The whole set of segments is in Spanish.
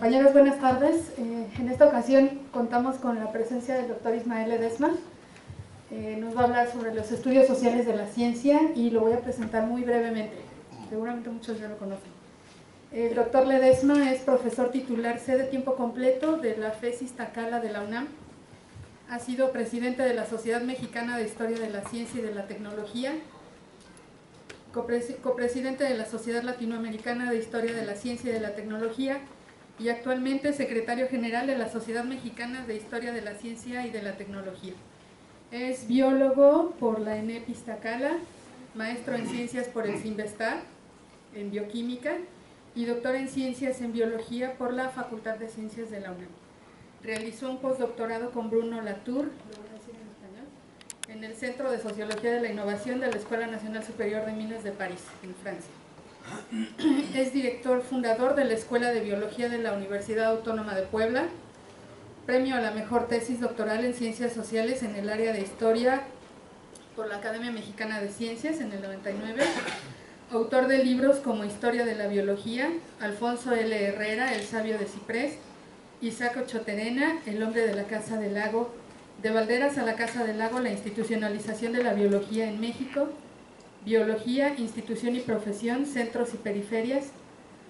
Compañeros, buenas tardes. En esta ocasión contamos con la presencia del doctor Ismael Ledesma. Nos va a hablar sobre los estudios sociales de la ciencia y lo voy a presentar muy brevemente. Seguramente muchos ya lo conocen. El doctor Ledesma es profesor titular C de tiempo completo de la FES Iztacala de la UNAM. Ha sido presidente de la Sociedad Mexicana de Historia de la Ciencia y de la Tecnología, copresidente de la Sociedad Latinoamericana de Historia de la Ciencia y de la Tecnología y actualmente secretario general de la Sociedad Mexicana de Historia de la Ciencia y de la Tecnología. Es biólogo por la ENEP Iztacala, maestro en ciencias por el CINVESTAR, en bioquímica, y doctor en ciencias en biología por la Facultad de Ciencias de la UNAM. Realizó un postdoctorado con Bruno Latour, lo voy a decir en español, en el Centro de Sociología de la Innovación de la Escuela Nacional Superior de Minas de París, en Francia. Es director fundador de la Escuela de Biología de la Universidad Autónoma de Puebla, premio a la mejor tesis doctoral en Ciencias Sociales en el área de Historia por la Academia Mexicana de Ciencias en el 99, autor de libros como Historia de la Biología, Alfonso L. Herrera, El Sabio de Ciprés, Isaac Ochoterena, El Hombre de la Casa del Lago, De Valderas a la Casa del Lago, la institucionalización de la biología en México, Biología, Institución y Profesión, Centros y Periferias,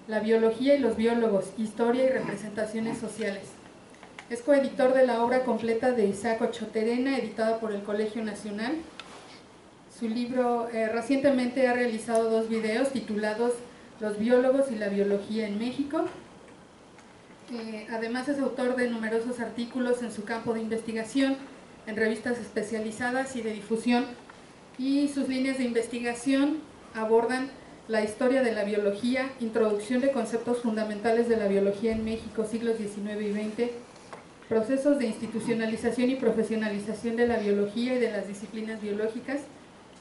La Biología y los Biólogos, Historia y Representaciones Sociales. Es coeditor de la obra completa de Isaac Ochoterena, editada por el Colegio Nacional. Su libro, recientemente ha realizado 2 videos titulados Los Biólogos y la Biología en México. Además es autor de numerosos artículos en su campo de investigación, en revistas especializadas y de difusión, y sus líneas de investigación abordan la historia de la biología, introducción de conceptos fundamentales de la biología en México, siglos XIX y XX, procesos de institucionalización y profesionalización de la biología y de las disciplinas biológicas,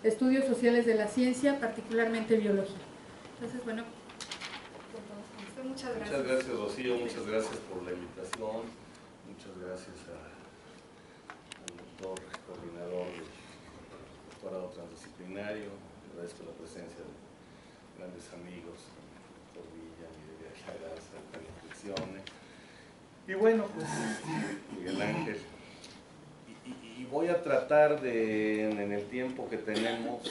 estudios sociales de la ciencia, particularmente biología. Entonces, bueno, muchas gracias. Muchas gracias, Rocío, muchas gracias por la invitación, muchas gracias al doctor coordinador del doctorado transdisciplinario. Agradezco la presencia de grandes amigos, doctor Villa, Miguel Graza, Reflexione, y bueno, pues Miguel Ángel. Y voy a tratar de, en el tiempo que tenemos,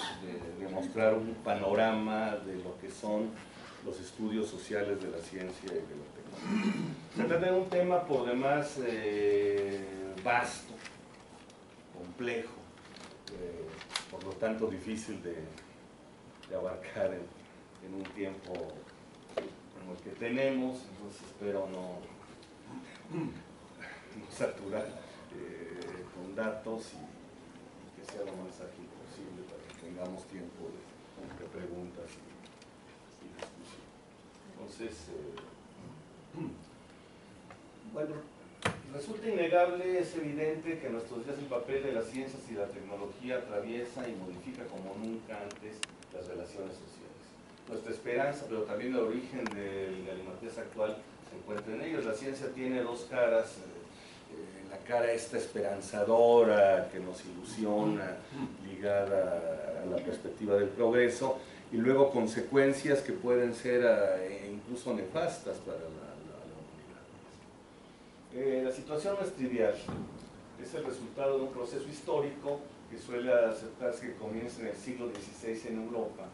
de mostrar un panorama de lo que son los estudios sociales de la ciencia y de la tecnología. Se trata de un tema por demás vasto, complejo, por lo tanto difícil de abarcar en un tiempo como el que tenemos, entonces espero no saturar con datos y que sea lo más ágil posible para que tengamos tiempo de preguntas y discusión. Entonces, bueno, resulta innegable, es evidente que en nuestros días el papel de las ciencias y la tecnología atraviesa y modifica como nunca antes las relaciones sociales. Nuestra esperanza, pero también el origen de la galimatias actual se encuentra en ellos. La ciencia tiene 2 caras. La cara esta esperanzadora que nos ilusiona, ligada a la perspectiva del progreso, y luego consecuencias que pueden ser incluso nefastas para la humanidad. La situación no es trivial, es el resultado de un proceso histórico que suele aceptarse que comienza en el siglo XVI en Europa,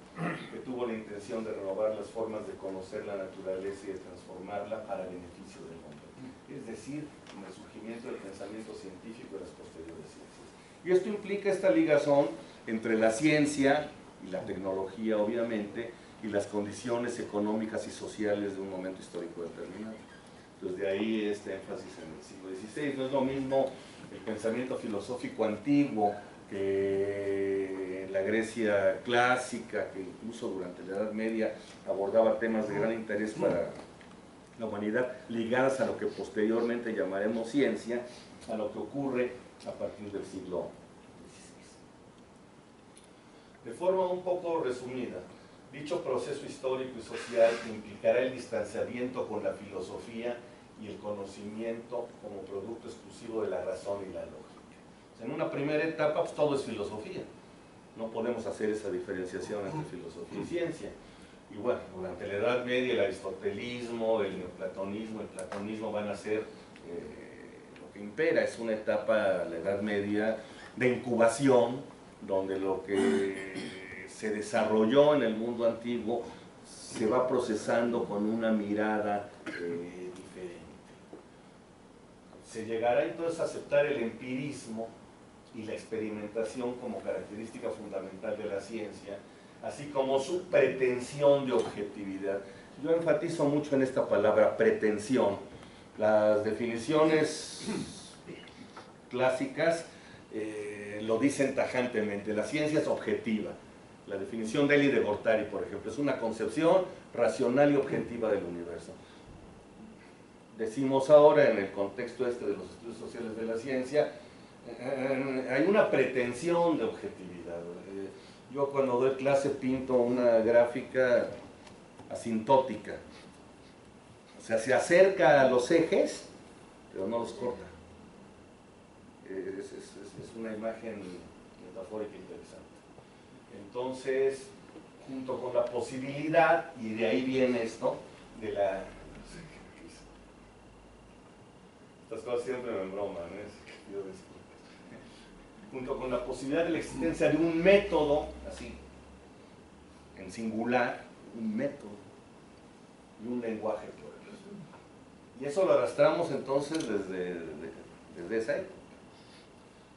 que tuvo la intención de renovar las formas de conocer la naturaleza y de transformarla para beneficio del hombre. Es decir, en el surgimiento del pensamiento científico de las posteriores ciencias. Y esto implica esta ligazón entre la ciencia y la tecnología, obviamente, y las condiciones económicas y sociales de un momento histórico determinado. Entonces, de ahí este énfasis en el siglo XVI. No es lo mismo el pensamiento filosófico antiguo que la Grecia clásica, que incluso durante la Edad Media abordaba temas de gran interés para la humanidad, ligadas a lo que posteriormente llamaremos ciencia, a lo que ocurre a partir del siglo XVI. De forma un poco resumida, dicho proceso histórico y social implicará el distanciamiento con la filosofía y el conocimiento como producto exclusivo de la razón y la lógica. O sea, en una primera etapa, pues, todo es filosofía. No podemos hacer esa diferenciación entre filosofía y ciencia. Y bueno, durante la Edad Media el aristotelismo, el neoplatonismo, el platonismo van a ser lo que impera. Es una etapa, la Edad Media, de incubación, donde lo que se desarrolló en el mundo antiguo se va procesando con una mirada diferente. Se llegará entonces a aceptar el empirismo y la experimentación como característica fundamental de la ciencia, así como su pretensión de objetividad. Yo enfatizo mucho en esta palabra, pretensión. Las definiciones clásicas lo dicen tajantemente: la ciencia es objetiva. La definición de Eli de Gortari, por ejemplo, es una concepción racional y objetiva del universo. Decimos ahora, en el contexto este de los estudios sociales de la ciencia, hay una pretensión de objetividad. Yo cuando doy clase pinto una gráfica asintótica. O sea, se acerca a los ejes, pero no los corta. Es una imagen metafórica interesante. Entonces, junto con la posibilidad, y de ahí viene esto, de la... Estas cosas siempre me embroman, pido disculpas. Junto con la posibilidad de la existencia de un método, así, en singular, un método y un lenguaje. Y eso lo arrastramos entonces desde esa época.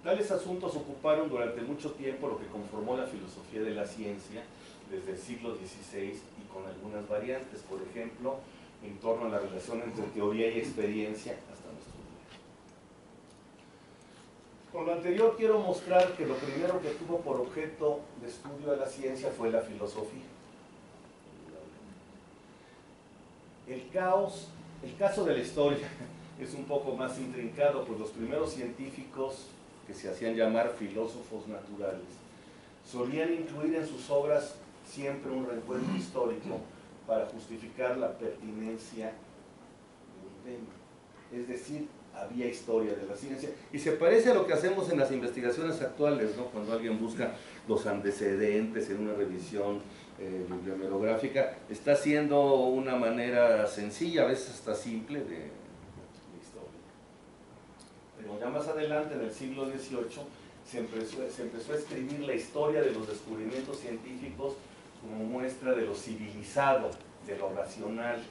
Tales asuntos ocuparon durante mucho tiempo lo que conformó la filosofía de la ciencia desde el siglo XVI y con algunas variantes, por ejemplo, en torno a la relación entre teoría y experiencia hasta nuestros días. Con lo anterior quiero mostrar que lo primero que tuvo por objeto de estudio a la ciencia fue la filosofía. El caso de la historia es un poco más intrincado, pues los primeros científicos, que se hacían llamar filósofos naturales, solían incluir en sus obras siempre un recuento histórico para justificar la pertinencia de un tema. Es decir, había historia de la ciencia, y se parece a lo que hacemos en las investigaciones actuales, ¿no? Cuando alguien busca los antecedentes en una revisión bibliográfica, está haciendo una manera sencilla, a veces hasta simple, de historia. Pero ya más adelante, en el siglo XVIII, se empezó a escribir la historia de los descubrimientos científicos como muestra de lo civilizado, de lo racional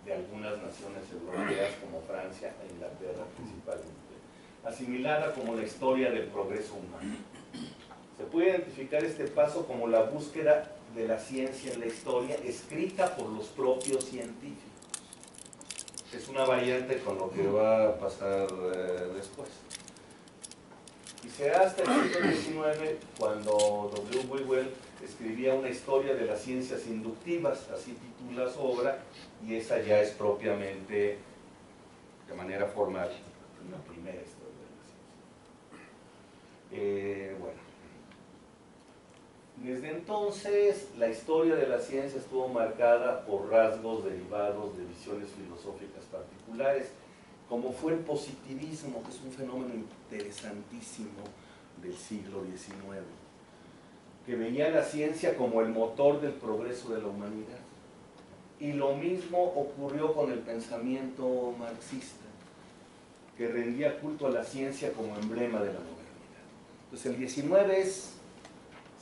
de algunas naciones europeas como Francia e Inglaterra principalmente, asimilada como la historia del progreso humano. Se puede identificar este paso como la búsqueda de la ciencia en la historia escrita por los propios científicos. Es una variante con lo que va a pasar después. Y será hasta el siglo XIX cuando W. Whewell escribía una historia de las ciencias inductivas, así titula su obra, y esa ya es propiamente, de manera formal, la primera historia de la ciencia. Bueno, desde entonces la historia de la ciencia estuvo marcada por rasgos derivados de visiones filosóficas particulares, como fue el positivismo, que es un fenómeno interesantísimo del siglo XIX, que veía la ciencia como el motor del progreso de la humanidad. Y lo mismo ocurrió con el pensamiento marxista, que rendía culto a la ciencia como emblema de la modernidad. Entonces el XIX es,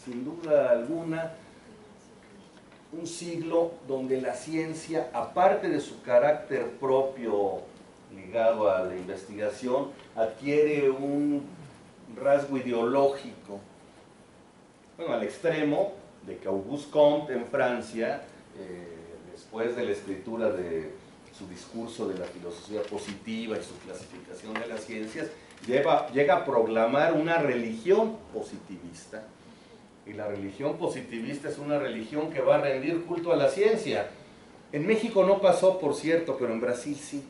sin duda alguna, un siglo donde la ciencia, aparte de su carácter propio ligado a la investigación, adquiere un rasgo ideológico, bueno, al extremo de que Auguste Comte en Francia, después de la escritura de su discurso de la filosofía positiva y su clasificación de las ciencias, llega a proclamar una religión positivista. Y la religión positivista es una religión que va a rendir culto a la ciencia. En México no pasó, por cierto, pero en Brasil sí.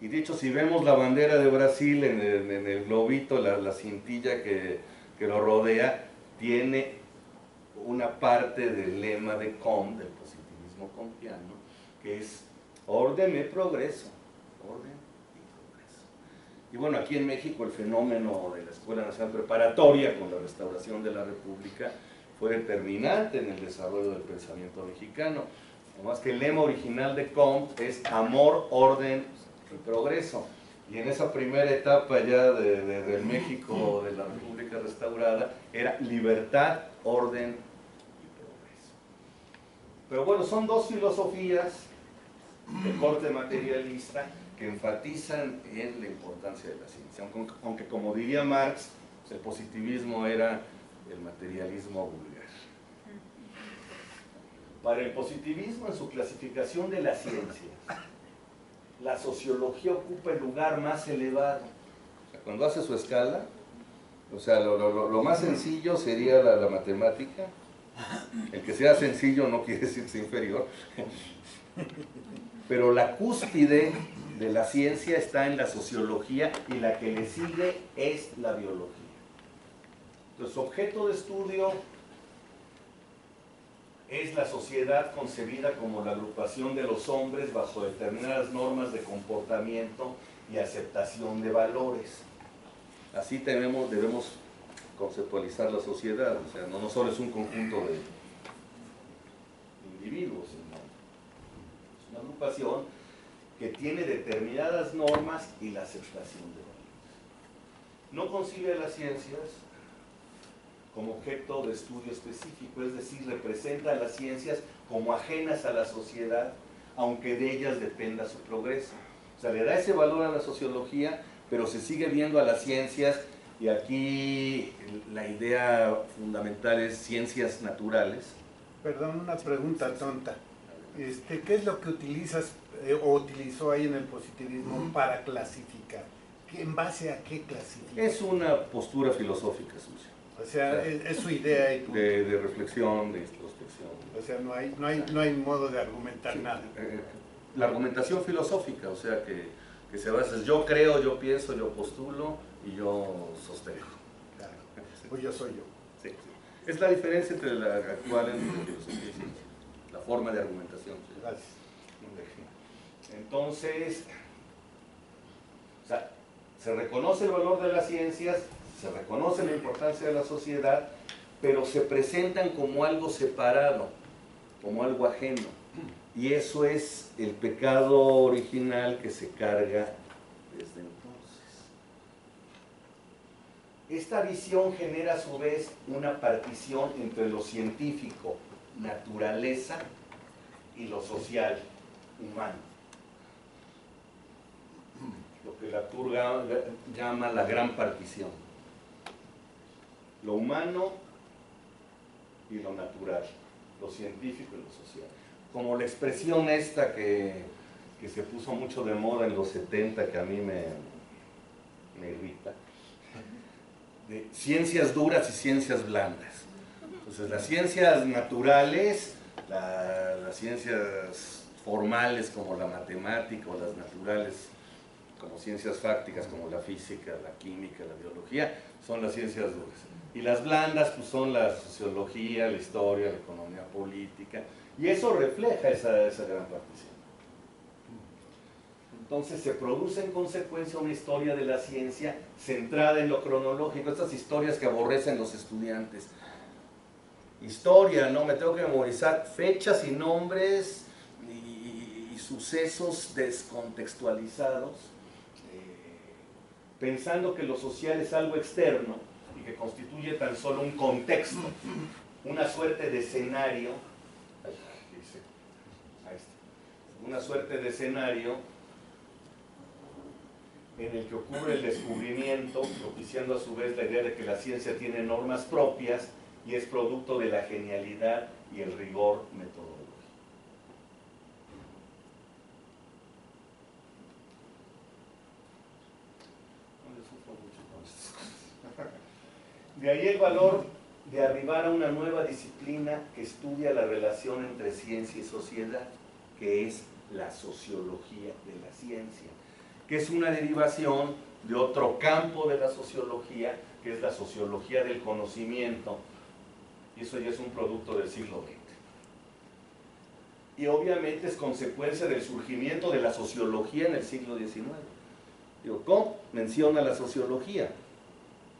Y de hecho, si vemos la bandera de Brasil en el globito, la cintilla que lo rodea, tiene una parte del lema de Comte, del positivismo comteano, que es orden y progreso. Orden y progreso. Y bueno, aquí en México el fenómeno de la Escuela Nacional Preparatoria, con la restauración de la República, fue determinante en el desarrollo del pensamiento mexicano. Además que el lema original de Comte es amor, orden y progreso. Y en esa primera etapa ya del México, de la República restaurada, era libertad, orden y progreso. Pero bueno, son dos filosofías de corte materialista que enfatizan en la importancia de la ciencia. Aunque como diría Marx, el positivismo era el materialismo vulgar. Para el positivismo, en su clasificación de las ciencias, la sociología ocupa el lugar más elevado. O sea, cuando hace su escala, o sea, lo más sencillo sería la matemática. El que sea sencillo no quiere decir que sea inferior. Pero la cúspide de la ciencia está en la sociología y la que le sigue es la biología. Entonces, su objeto de estudio es la sociedad concebida como la agrupación de los hombres bajo determinadas normas de comportamiento y aceptación de valores. Así debemos conceptualizar la sociedad, o sea, no solo es un conjunto de individuos, sino es una agrupación que tiene determinadas normas y la aceptación de valores. No concibe a las ciencias como objeto de estudio específico, es decir, representa a las ciencias como ajenas a la sociedad, aunque de ellas dependa su progreso. O sea, le da ese valor a la sociología, pero se sigue viendo a las ciencias, y aquí la idea fundamental es ciencias naturales. Perdón, una pregunta tonta. ¿Qué es lo que utilizas o utilizó ahí en el positivismo para clasificar? ¿En base a qué clasifica? Es una postura filosófica suya. O sea, es su idea y de reflexión, de introspección. O sea, no hay modo de argumentar nada. La argumentación filosófica, o sea, que se basa en yo creo, yo pienso, yo postulo y yo sostengo. Claro. Pues yo soy yo. Sí, sí. Es la diferencia entre la actual entre filosofía y ciencia. La forma de argumentación. ¿Sí? Gracias. Entonces, o sea, se reconoce el valor de las ciencias, se reconoce la importancia de la sociedad, pero se presentan como algo separado, como algo ajeno. Y eso es el pecado original que se carga desde entonces. Esta visión genera a su vez una partición entre lo científico, naturaleza, y lo social, humano. Lo que Latour llama la gran partición. Lo humano y lo natural, lo científico y lo social. Como la expresión esta que se puso mucho de moda en los 70, que a mí me irrita, de ciencias duras y ciencias blandas. Entonces las ciencias naturales, las ciencias formales como la matemática o las naturales como ciencias fácticas como la física, la química, la biología, son las ciencias duras. Y las blandas pues son la sociología, la historia, la economía política, y eso refleja esa gran partición. Entonces se produce en consecuencia una historia de la ciencia centrada en lo cronológico, estas historias que aborrecen los estudiantes. Historia, ¿no? Me tengo que memorizar fechas y nombres y sucesos descontextualizados, pensando que lo social es algo externo y que constituye tan solo un contexto, una suerte de escenario, en el que ocurre el descubrimiento, propiciando a su vez la idea de que la ciencia tiene normas propias y es producto de la genialidad y el rigor metodológico. De ahí el valor de arribar a una nueva disciplina que estudia la relación entre ciencia y sociedad, que es la sociología de la ciencia, que es una derivación de otro campo de la sociología, que es la sociología del conocimiento, y eso ya es un producto del siglo XX. Y obviamente es consecuencia del surgimiento de la sociología en el siglo XIX. Comte menciona la sociología,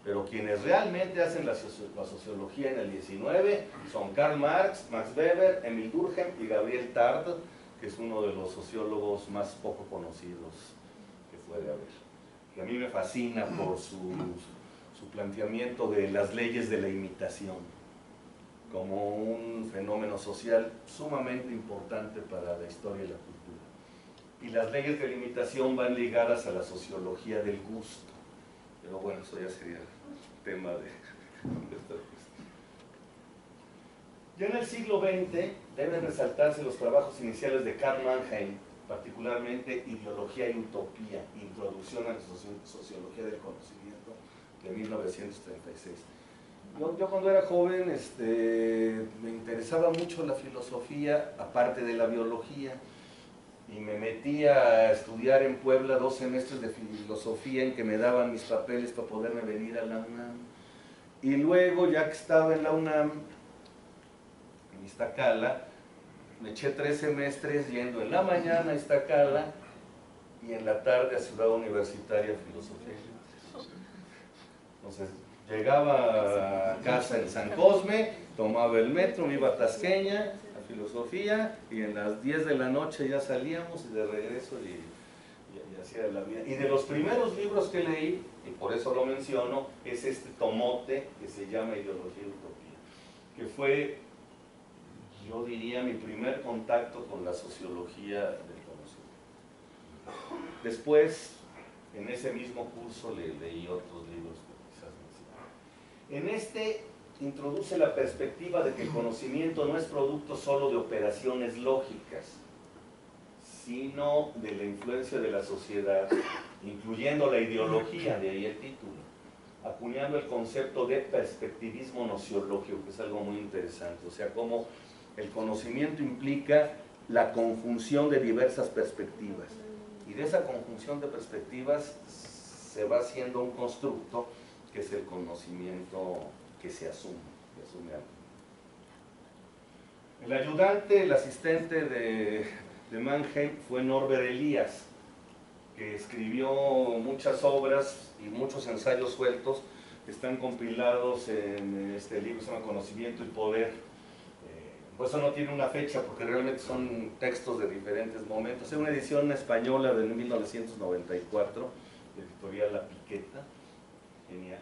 Pero quienes realmente hacen la sociología en el 19 son Karl Marx, Max Weber, Emil Durkheim y Gabriel Tarde, que es uno de los sociólogos más poco conocidos que puede haber. Que a mí me fascina por su planteamiento de las leyes de la imitación como un fenómeno social sumamente importante para la historia y la cultura. Y las leyes de la imitación van ligadas a la sociología del gusto. Pero bueno, eso ya sería tema de esta cuestión. Ya en el siglo XX deben resaltarse los trabajos iniciales de Karl Mannheim, particularmente Ideología y Utopía, Introducción a la Sociología del Conocimiento, de 1936. Yo cuando era joven me interesaba mucho la filosofía, aparte de la biología, y me metí a estudiar en Puebla 2 semestres de filosofía en que me daban mis papeles para poderme venir a la UNAM. Y luego, ya que estaba en la UNAM, en Iztacala, me eché 3 semestres yendo en la mañana a Iztacala y en la tarde a Ciudad Universitaria Filosofía. Entonces, llegaba a casa en San Cosme, tomaba el metro, me iba a Tasqueña, filosofía, y en las 10 de la noche ya salíamos y de regreso y hacía la vida. Y de los primeros libros que leí, y por eso lo menciono, es este tomote que se llama Ideología y Utopía, que fue, yo diría, mi primer contacto con la sociología del conocimiento. Después, en ese mismo curso, leí otros libros que quizás mencioné. En este introduce la perspectiva de que el conocimiento no es producto solo de operaciones lógicas, sino de la influencia de la sociedad, incluyendo la ideología, de ahí el título, acuñando el concepto de perspectivismo nociológico, que es algo muy interesante, o sea, cómo el conocimiento implica la conjunción de diversas perspectivas, y de esa conjunción de perspectivas se va haciendo un constructo que es el conocimiento que se asume algo. El ayudante, el asistente de Mannheim fue Norbert Elias, que escribió muchas obras y muchos ensayos sueltos que están compilados en este libro que se llama Conocimiento y Poder. Por eso no tiene una fecha, porque realmente son textos de diferentes momentos. Es una edición española de 1994, editorial La Piqueta, genial.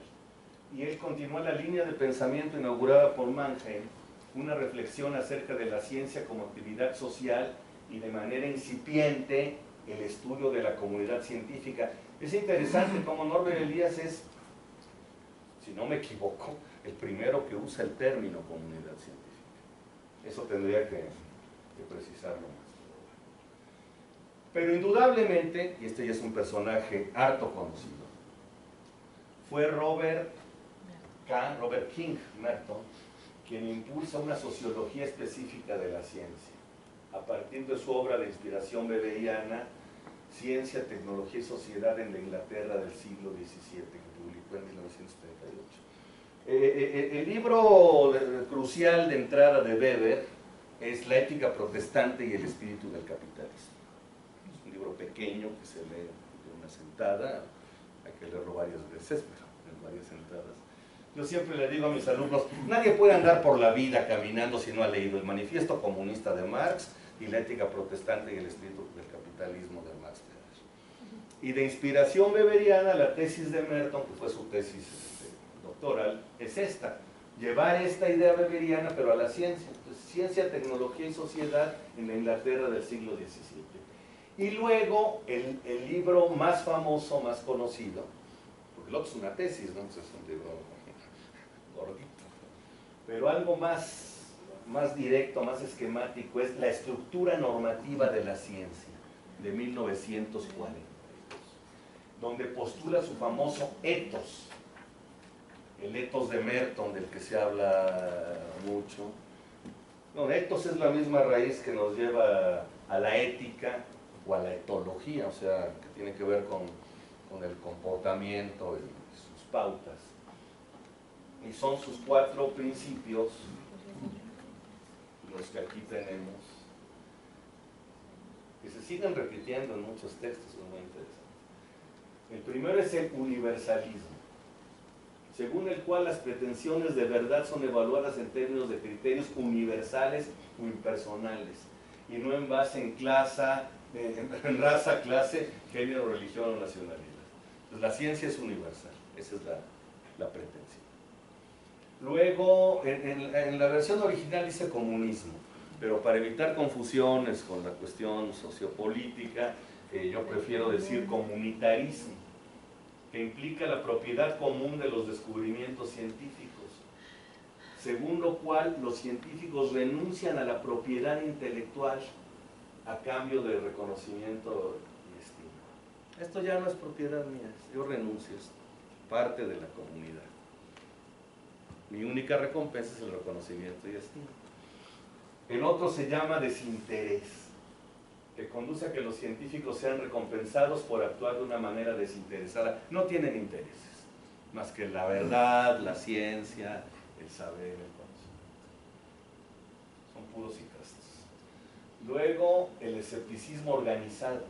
Y él continúa la línea de pensamiento inaugurada por Mannheim, una reflexión acerca de la ciencia como actividad social y de manera incipiente el estudio de la comunidad científica. Es interesante cómo Norbert Elias es, si no me equivoco, el primero que usa el término comunidad científica. Eso tendría que precisarlo más. Pero indudablemente, y este ya es un personaje harto conocido, fue Robert King Merton, quien impulsa una sociología específica de la ciencia, a partir de su obra de inspiración weberiana, Ciencia, Tecnología y Sociedad en la Inglaterra del siglo XVII, que publicó en 1938. El libro crucial de entrada de Weber es La ética protestante y el espíritu del capitalismo. Es un libro pequeño que se lee de una sentada, hay que leerlo varias veces, pero en varias sentadas. Yo siempre le digo a mis alumnos, nadie puede andar por la vida caminando si no ha leído el Manifiesto Comunista de Marx y La ética protestante y el espíritu del capitalismo de Max Weber. Y de inspiración weberiana, la tesis de Merton, que fue su tesis doctoral, es esta: llevar esta idea weberiana pero a la ciencia. Entonces, ciencia, tecnología y sociedad en la Inglaterra del siglo XVII. Y luego el libro más famoso, más conocido, porque lo que es una tesis, ¿no? Entonces, es un libro gordito, pero algo más directo, más esquemático, es La estructura normativa de la ciencia, de 1942, donde postula su famoso ethos, el ethos de Merton, del que se habla mucho. No, ethos es la misma raíz que nos lleva a la ética o a la etología, o sea, que tiene que ver con el comportamiento y sus pautas. Y son sus 4 principios los que aquí tenemos, que se siguen repitiendo en muchos textos, es muy interesante. El primero es el universalismo. según el cual las pretensiones de verdad son evaluadas en términos de criterios universales o impersonales, y no en base en raza, clase, género, religión o nacionalidad. Entonces, la ciencia es universal, esa es la pretensión. Luego, en la versión original dice comunismo, pero para evitar confusiones con la cuestión sociopolítica, yo prefiero decir comunitarismo, que implica la propiedad común de los descubrimientos científicos, según lo cual los científicos renuncian a la propiedad intelectual a cambio de reconocimiento y estima. Esto ya no es propiedad mía, yo renuncio, es parte de la comunidad. Mi única recompensa es el reconocimiento y estima. El otro se llama desinterés, que conduce a que los científicos sean recompensados por actuar de una manera desinteresada. No tienen intereses, más que la verdad, la ciencia, el saber, el conocimiento. Son puros y castos. Luego, el escepticismo organizado,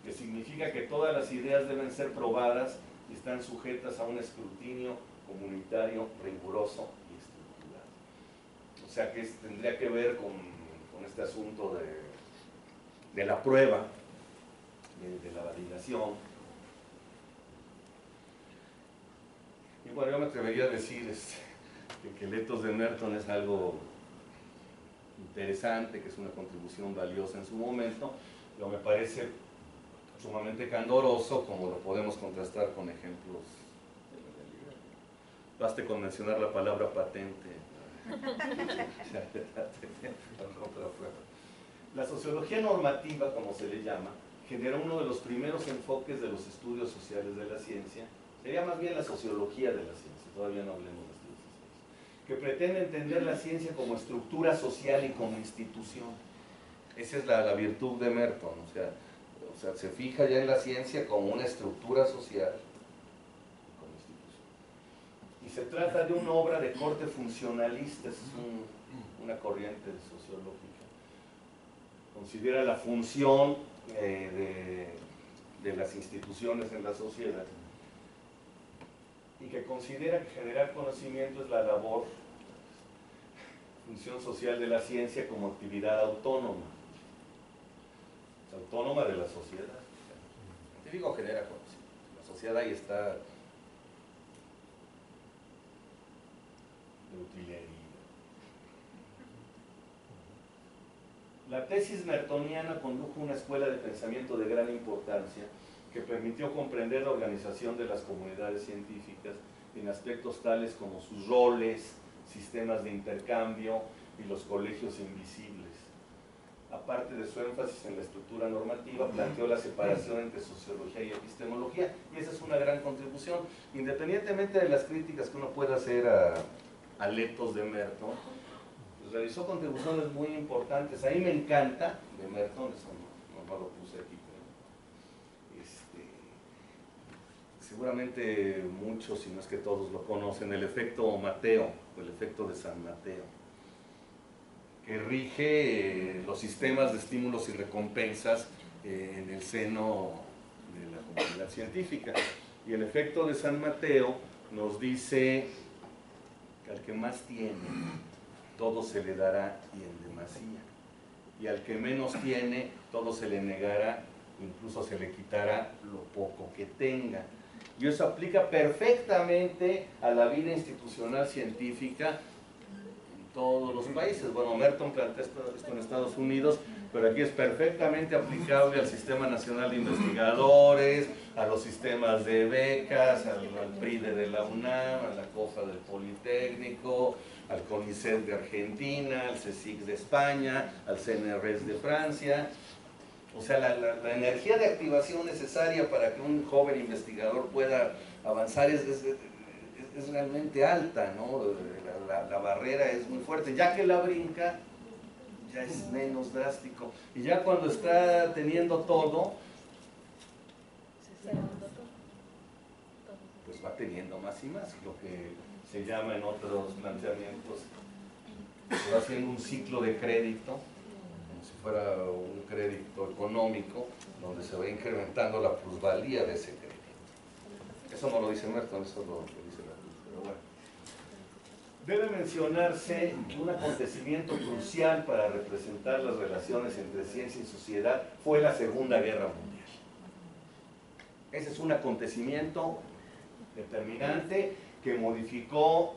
que significa que todas las ideas deben ser probadas y están sujetas a un escrutinio comunitario riguroso y estructurado. O sea que tendría que ver con este asunto de la prueba, de la validación. Y bueno, yo me atrevería a decir que el ethos de Merton es algo interesante, que es una contribución valiosa en su momento, pero me parece sumamente candoroso, como lo podemos contrastar con ejemplos de la realidad. Baste con mencionar la palabra patente. La sociología normativa, como se le llama, generó uno de los primeros enfoques de los estudios sociales de la ciencia. Sería más bien la sociología de la ciencia, todavía no hablemos de estudios sociales, que pretende entender la ciencia como estructura social y como institución. Esa es la virtud de Merton, o sea, se fija ya en la ciencia como una estructura social y como institución. Y se trata de una obra de corte funcionalista, es una corriente sociológica. Considera la función de las instituciones en la sociedad y que considera que generar conocimiento es la labor, función social de la ciencia como actividad autónoma. Autónoma de la sociedad. El científico genera conocimiento. La sociedad ahí está de utilería. La tesis mertoniana condujo una escuela de pensamiento de gran importancia que permitió comprender la organización de las comunidades científicas en aspectos tales como sus roles, sistemas de intercambio y los colegios invisibles. Aparte de su énfasis en la estructura normativa, planteó la separación entre sociología y epistemología, y esa es una gran contribución. Independientemente de las críticas que uno pueda hacer al ethos de Merton, pues realizó contribuciones muy importantes. A mí me encanta de Merton, eso no lo puse aquí, pero seguramente muchos, si no es que todos lo conocen, el efecto Mateo, o el efecto de San Mateo, que rige los sistemas de estímulos y recompensas en el seno de la comunidad científica. Y el efecto de San Mateo nos dice que al que más tiene, todo se le dará y en demasía. Y al que menos tiene, todo se le negará, incluso se le quitará lo poco que tenga. Y eso aplica perfectamente a la vida institucional científica todos los países. Bueno, Merton plantea esto en Estados Unidos, pero aquí es perfectamente aplicable al Sistema Nacional de Investigadores, a los sistemas de becas, al PRIDE de la UNAM, a la COFA del Politécnico, al CONICET de Argentina, al CSIC de España, al CNRS de Francia. O sea, la energía de activación necesaria para que un joven investigador pueda avanzar es realmente alta, ¿no? La barrera es muy fuerte. Ya que la brinca, ya es menos drástico. Y ya cuando está teniendo todo, pues va teniendo más y más, lo que se llama en otros planteamientos, se va haciendo un ciclo de crédito, como si fuera un crédito económico, donde se va incrementando la plusvalía de ese crédito. Eso no lo dice Merton, eso lo dice la Debe mencionarse que un acontecimiento crucial para representar las relaciones entre ciencia y sociedad fue la Segunda Guerra Mundial. Ese es un acontecimiento determinante que modificó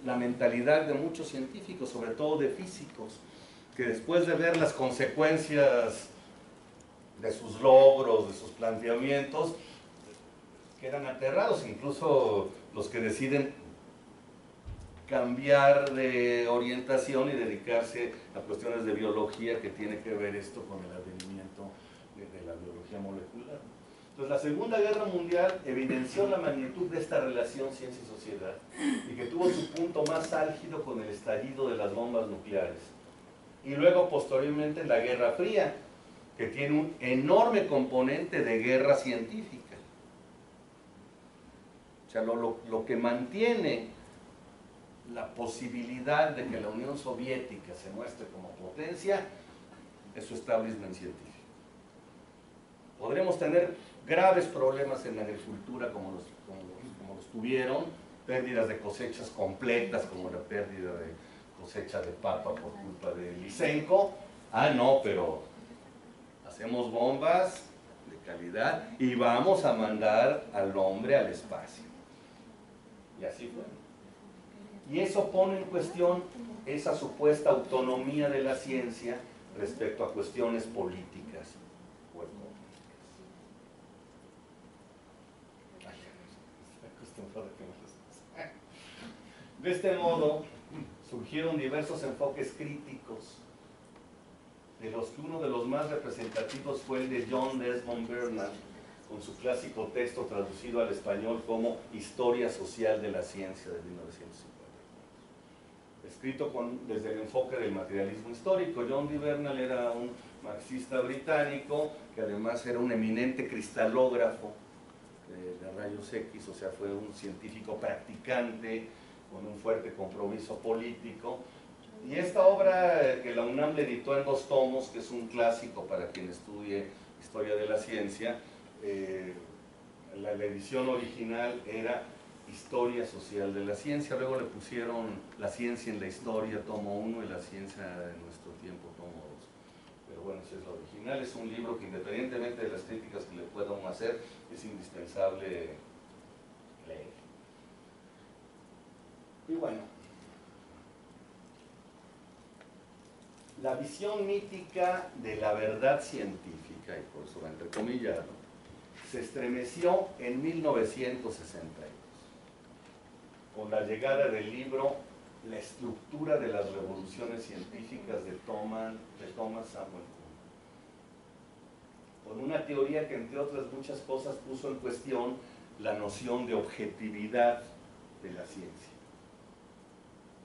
la mentalidad de muchos científicos, sobre todo de físicos, que después de ver las consecuencias de sus logros, de sus planteamientos, quedan aterrados, incluso los que deciden cambiar de orientación y dedicarse a cuestiones de biología, que tiene que ver esto con el advenimiento de la biología molecular. Entonces, la Segunda Guerra Mundial evidenció la magnitud de esta relación ciencia y sociedad y que tuvo su punto más álgido con el estallido de las bombas nucleares. Y luego, posteriormente, la Guerra Fría, que tiene un enorme componente de guerra científica. O sea, lo que mantiene la posibilidad de que la Unión Soviética se muestre como potencia es su establishment científico. Podremos tener graves problemas en la agricultura como los tuvieron, pérdidas de cosechas completas como la pérdida de cosecha de papa por culpa de Lysenko. Ah, no, pero hacemos bombas de calidad y vamos a mandar al hombre al espacio. Y así fue. Y eso pone en cuestión esa supuesta autonomía de la ciencia respecto a cuestiones políticas o económicas. De este modo, surgieron diversos enfoques críticos, de los que uno de los más representativos fue el de John Desmond Bernard, con su clásico texto traducido al español como Historia Social de la Ciencia de 1954. Escrito desde el enfoque del materialismo histórico. John D. Bernal era un marxista británico que además era un eminente cristalógrafo de rayos X, o sea, fue un científico practicante con un fuerte compromiso político. Y esta obra que la UNAM le editó en 2 tomos, que es un clásico para quien estudie historia de la ciencia, la edición original era Historia Social de la Ciencia, luego le pusieron La Ciencia en la Historia, tomo 1, y La Ciencia en Nuestro Tiempo, tomo 2. Pero bueno, ese es lo original. Es un libro que, independientemente de las críticas que le puedan hacer, es indispensable leer. Y bueno, la visión mítica de la verdad científica, y por eso va entrecomillado, se estremeció en 1962, con la llegada del libro La estructura de las revoluciones científicas de Thomas Samuel Kuhn, con una teoría que, entre otras muchas cosas, puso en cuestión la noción de objetividad de la ciencia.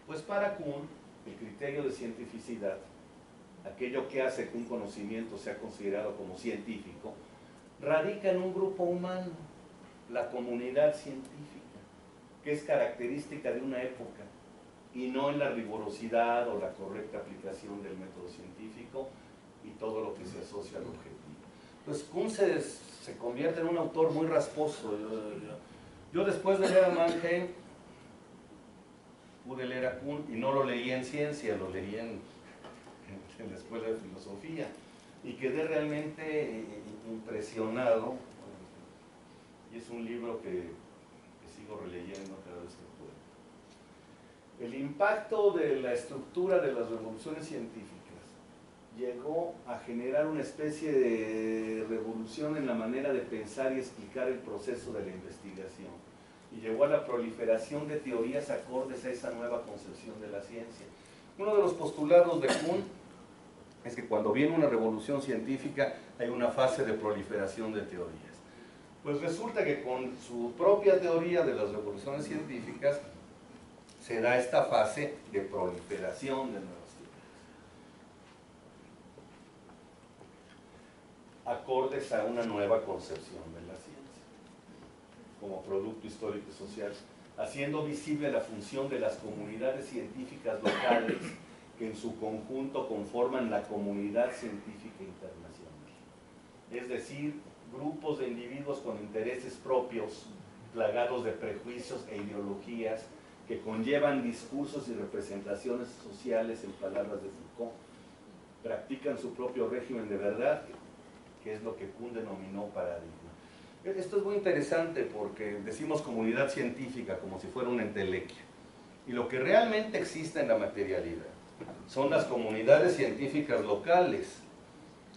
Pues para Kuhn, el criterio de cientificidad, aquello que hace que un conocimiento sea considerado como científico, radica en un grupo humano, la comunidad científica, que es característica de una época, y no en la rigurosidad o la correcta aplicación del método científico y todo lo que se asocia al objetivo. Pues Kuhn se convierte en un autor muy rasposo. Yo después de leer a Mannheim, pude leer a Kuhn y no lo leí en ciencia, lo leí en la escuela de filosofía, y quedé realmente impresionado, y es un libro que sigo releyendo cada vez que puedo. El impacto de la estructura de las revoluciones científicas llegó a generar una especie de revolución en la manera de pensar y explicar el proceso de la investigación, y llevó a la proliferación de teorías acordes a esa nueva concepción de la ciencia. Uno de los postulados de Kuhn es que cuando viene una revolución científica hay una fase de proliferación de teorías. Pues resulta que con su propia teoría de las revoluciones científicas se da esta fase de proliferación de nuevas teorías, acordes a una nueva concepción de la ciencia como producto histórico y social, haciendo visible la función de las comunidades científicas locales que en su conjunto conforman la comunidad científica internacional. Es decir, grupos de individuos con intereses propios, plagados de prejuicios e ideologías, que conllevan discursos y representaciones sociales, en palabras de Foucault. Practican su propio régimen de verdad, que es lo que Kuhn denominó paradigma. Esto es muy interesante porque decimos comunidad científica como si fuera una entelequia. Y lo que realmente existe en la materialidad son las comunidades científicas locales,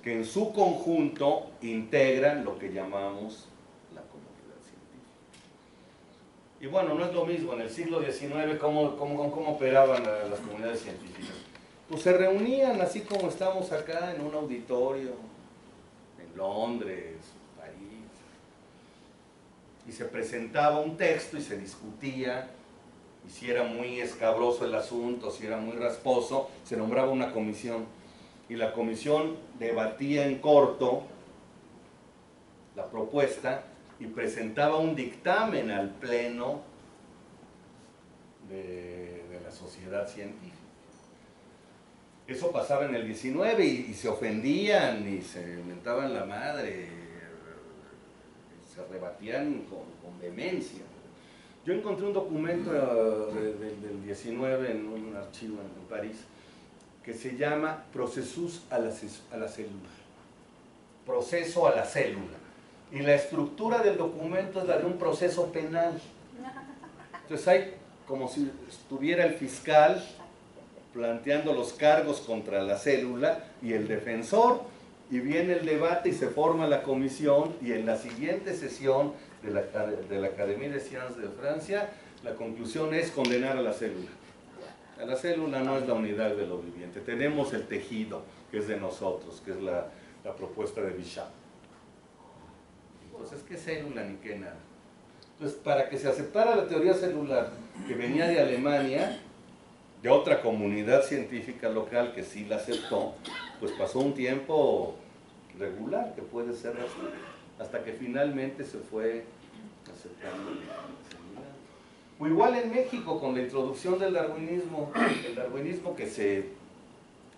que en su conjunto integran lo que llamamos la comunidad científica. Y bueno, no es lo mismo, en el siglo XIX, ¿cómo operaban las comunidades científicas? Pues se reunían así como estamos acá en un auditorio, en Londres, París, y se presentaba un texto y se discutía, y si era muy escabroso el asunto, si era muy rasposo, se nombraba una comisión, y la comisión debatía en corto la propuesta y presentaba un dictamen al pleno de la sociedad científica. Eso pasaba en el 19 y se ofendían y se mentaban la madre, se rebatían con vehemencia. Yo encontré un documento del 19 en un archivo en París que se llama Processus a la célula. Proceso a la célula. Y la estructura del documento es la de un proceso penal. Entonces hay como si estuviera el fiscal planteando los cargos contra la célula y el defensor, y viene el debate y se forma la comisión, y en la siguiente sesión de la Académie des Sciences de Francia, la conclusión es condenar a la célula. A la célula no es la unidad de lo viviente, tenemos el tejido, que es de nosotros, que es la propuesta de Bichat. Entonces, ¿qué célula ni qué nada? Entonces, para que se aceptara la teoría celular, que venía de Alemania, de otra comunidad científica local que sí la aceptó, pues pasó un tiempo regular, que puede ser así, hasta que finalmente se fue aceptando el celular. O igual en México, con la introducción del darwinismo, el darwinismo que se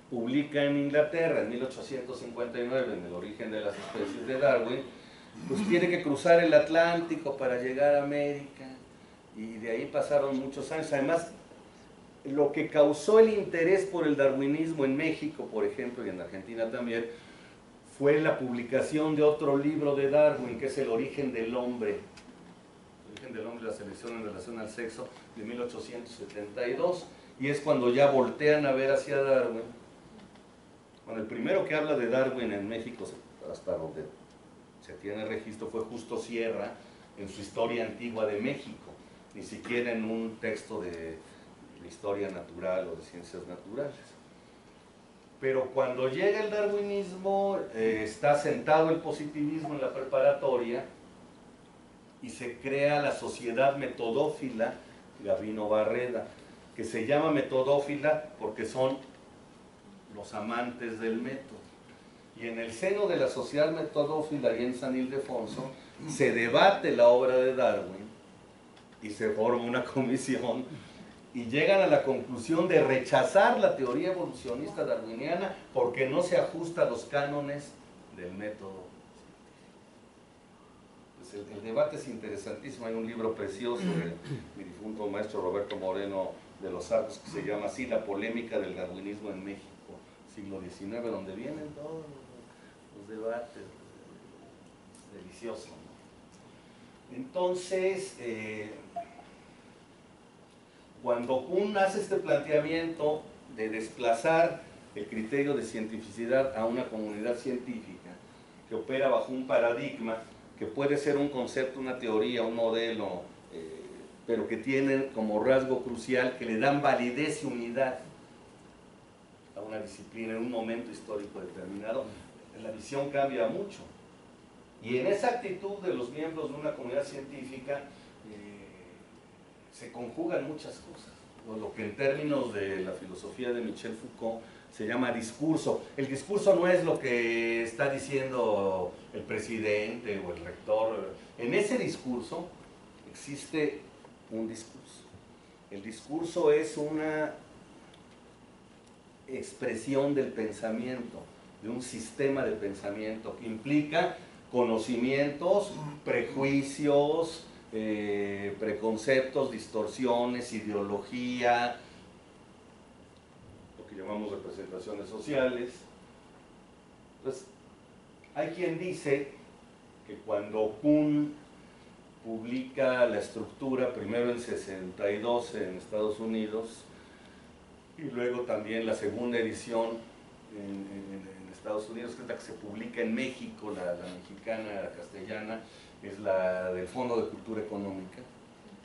publica en Inglaterra en 1859, en El origen de las especies de Darwin, pues tiene que cruzar el Atlántico para llegar a América, y de ahí pasaron muchos años. Además, lo que causó el interés por el darwinismo en México, por ejemplo, y en Argentina también, fue la publicación de otro libro de Darwin, que es El origen del hombre. El origen del hombre, la selección en relación al sexo, de 1872. Y es cuando ya voltean a ver hacia Darwin. Bueno, el primero que habla de Darwin en México, hasta donde se tiene registro, fue Justo Sierra, en su Historia Antigua de México. Ni siquiera en un texto de historia natural o de ciencias naturales. Pero cuando llega el darwinismo, está sentado el positivismo en la preparatoria y se crea la Sociedad Metodófila Gavino Barreda, que se llama metodófila porque son los amantes del método. Y en el seno de la Sociedad Metodófila y en San Ildefonso se debate la obra de Darwin y se forma una comisión y llegan a la conclusión de rechazar la teoría evolucionista darwiniana porque no se ajusta a los cánones del método científico. Pues el debate es interesantísimo. Hay un libro precioso de mi difunto maestro Roberto Moreno de los Arcos que se llama así, La polémica del darwinismo en México, siglo XIX, donde vienen todos los debates. Delicioso, ¿no? Entonces, cuando Kuhn hace este planteamiento de desplazar el criterio de cientificidad a una comunidad científica que opera bajo un paradigma, que puede ser un concepto, una teoría, un modelo, pero que tienen como rasgo crucial que le dan validez y unidad a una disciplina en un momento histórico determinado, la visión cambia mucho. Y en esa actitud de los miembros de una comunidad científica, se conjugan muchas cosas, o lo que en términos de la filosofía de Michel Foucault se llama discurso. El discurso no es lo que está diciendo el presidente o el rector. En ese discurso existe un discurso. El discurso es una expresión del pensamiento, de un sistema de pensamiento que implica conocimientos, prejuicios, preconceptos, distorsiones, ideología, lo que llamamos representaciones sociales. Entonces, hay quien dice que cuando Kuhn publica la estructura, primero en 62 en Estados Unidos, y luego también la segunda edición en Estados Unidos, que es la que se publica en México, la mexicana, la castellana, es la del Fondo de Cultura Económica.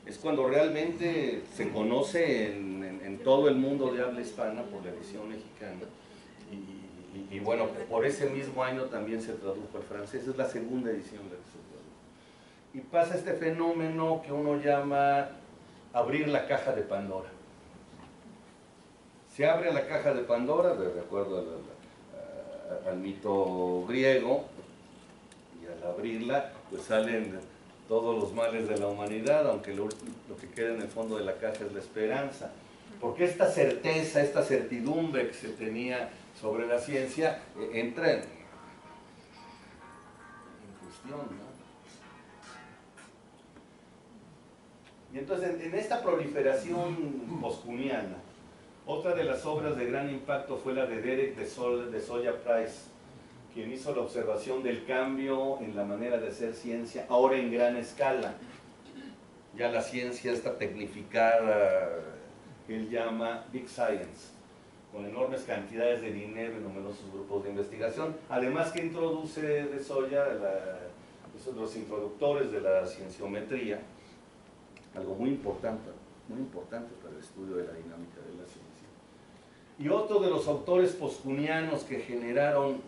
Es cuando realmente se conoce en todo el mundo de habla hispana por la edición mexicana. Y bueno, por ese mismo año también se tradujo al francés, es la segunda edición de la que se tradujo. Y pasa este fenómeno que uno llama abrir la caja de Pandora. Se abre la caja de Pandora, de acuerdo al mito griego, y al abrirla, pues salen todos los males de la humanidad, aunque lo que queda en el fondo de la caja es la esperanza. Porque esta certeza, esta certidumbre que se tenía sobre la ciencia, entra en cuestión, ¿no? Y entonces, en esta proliferación poskuniana, otra de las obras de gran impacto fue la de Derek de Soya Price, quien hizo la observación del cambio en la manera de hacer ciencia, ahora en gran escala. Ya la ciencia está tecnificada, que él llama Big Science, con enormes cantidades de dinero y numerosos grupos de investigación. Además que introduce de Soya los introductores de la cienciometría, algo muy importante para el estudio de la dinámica de la ciencia. Y otro de los autores poskunianos que generaron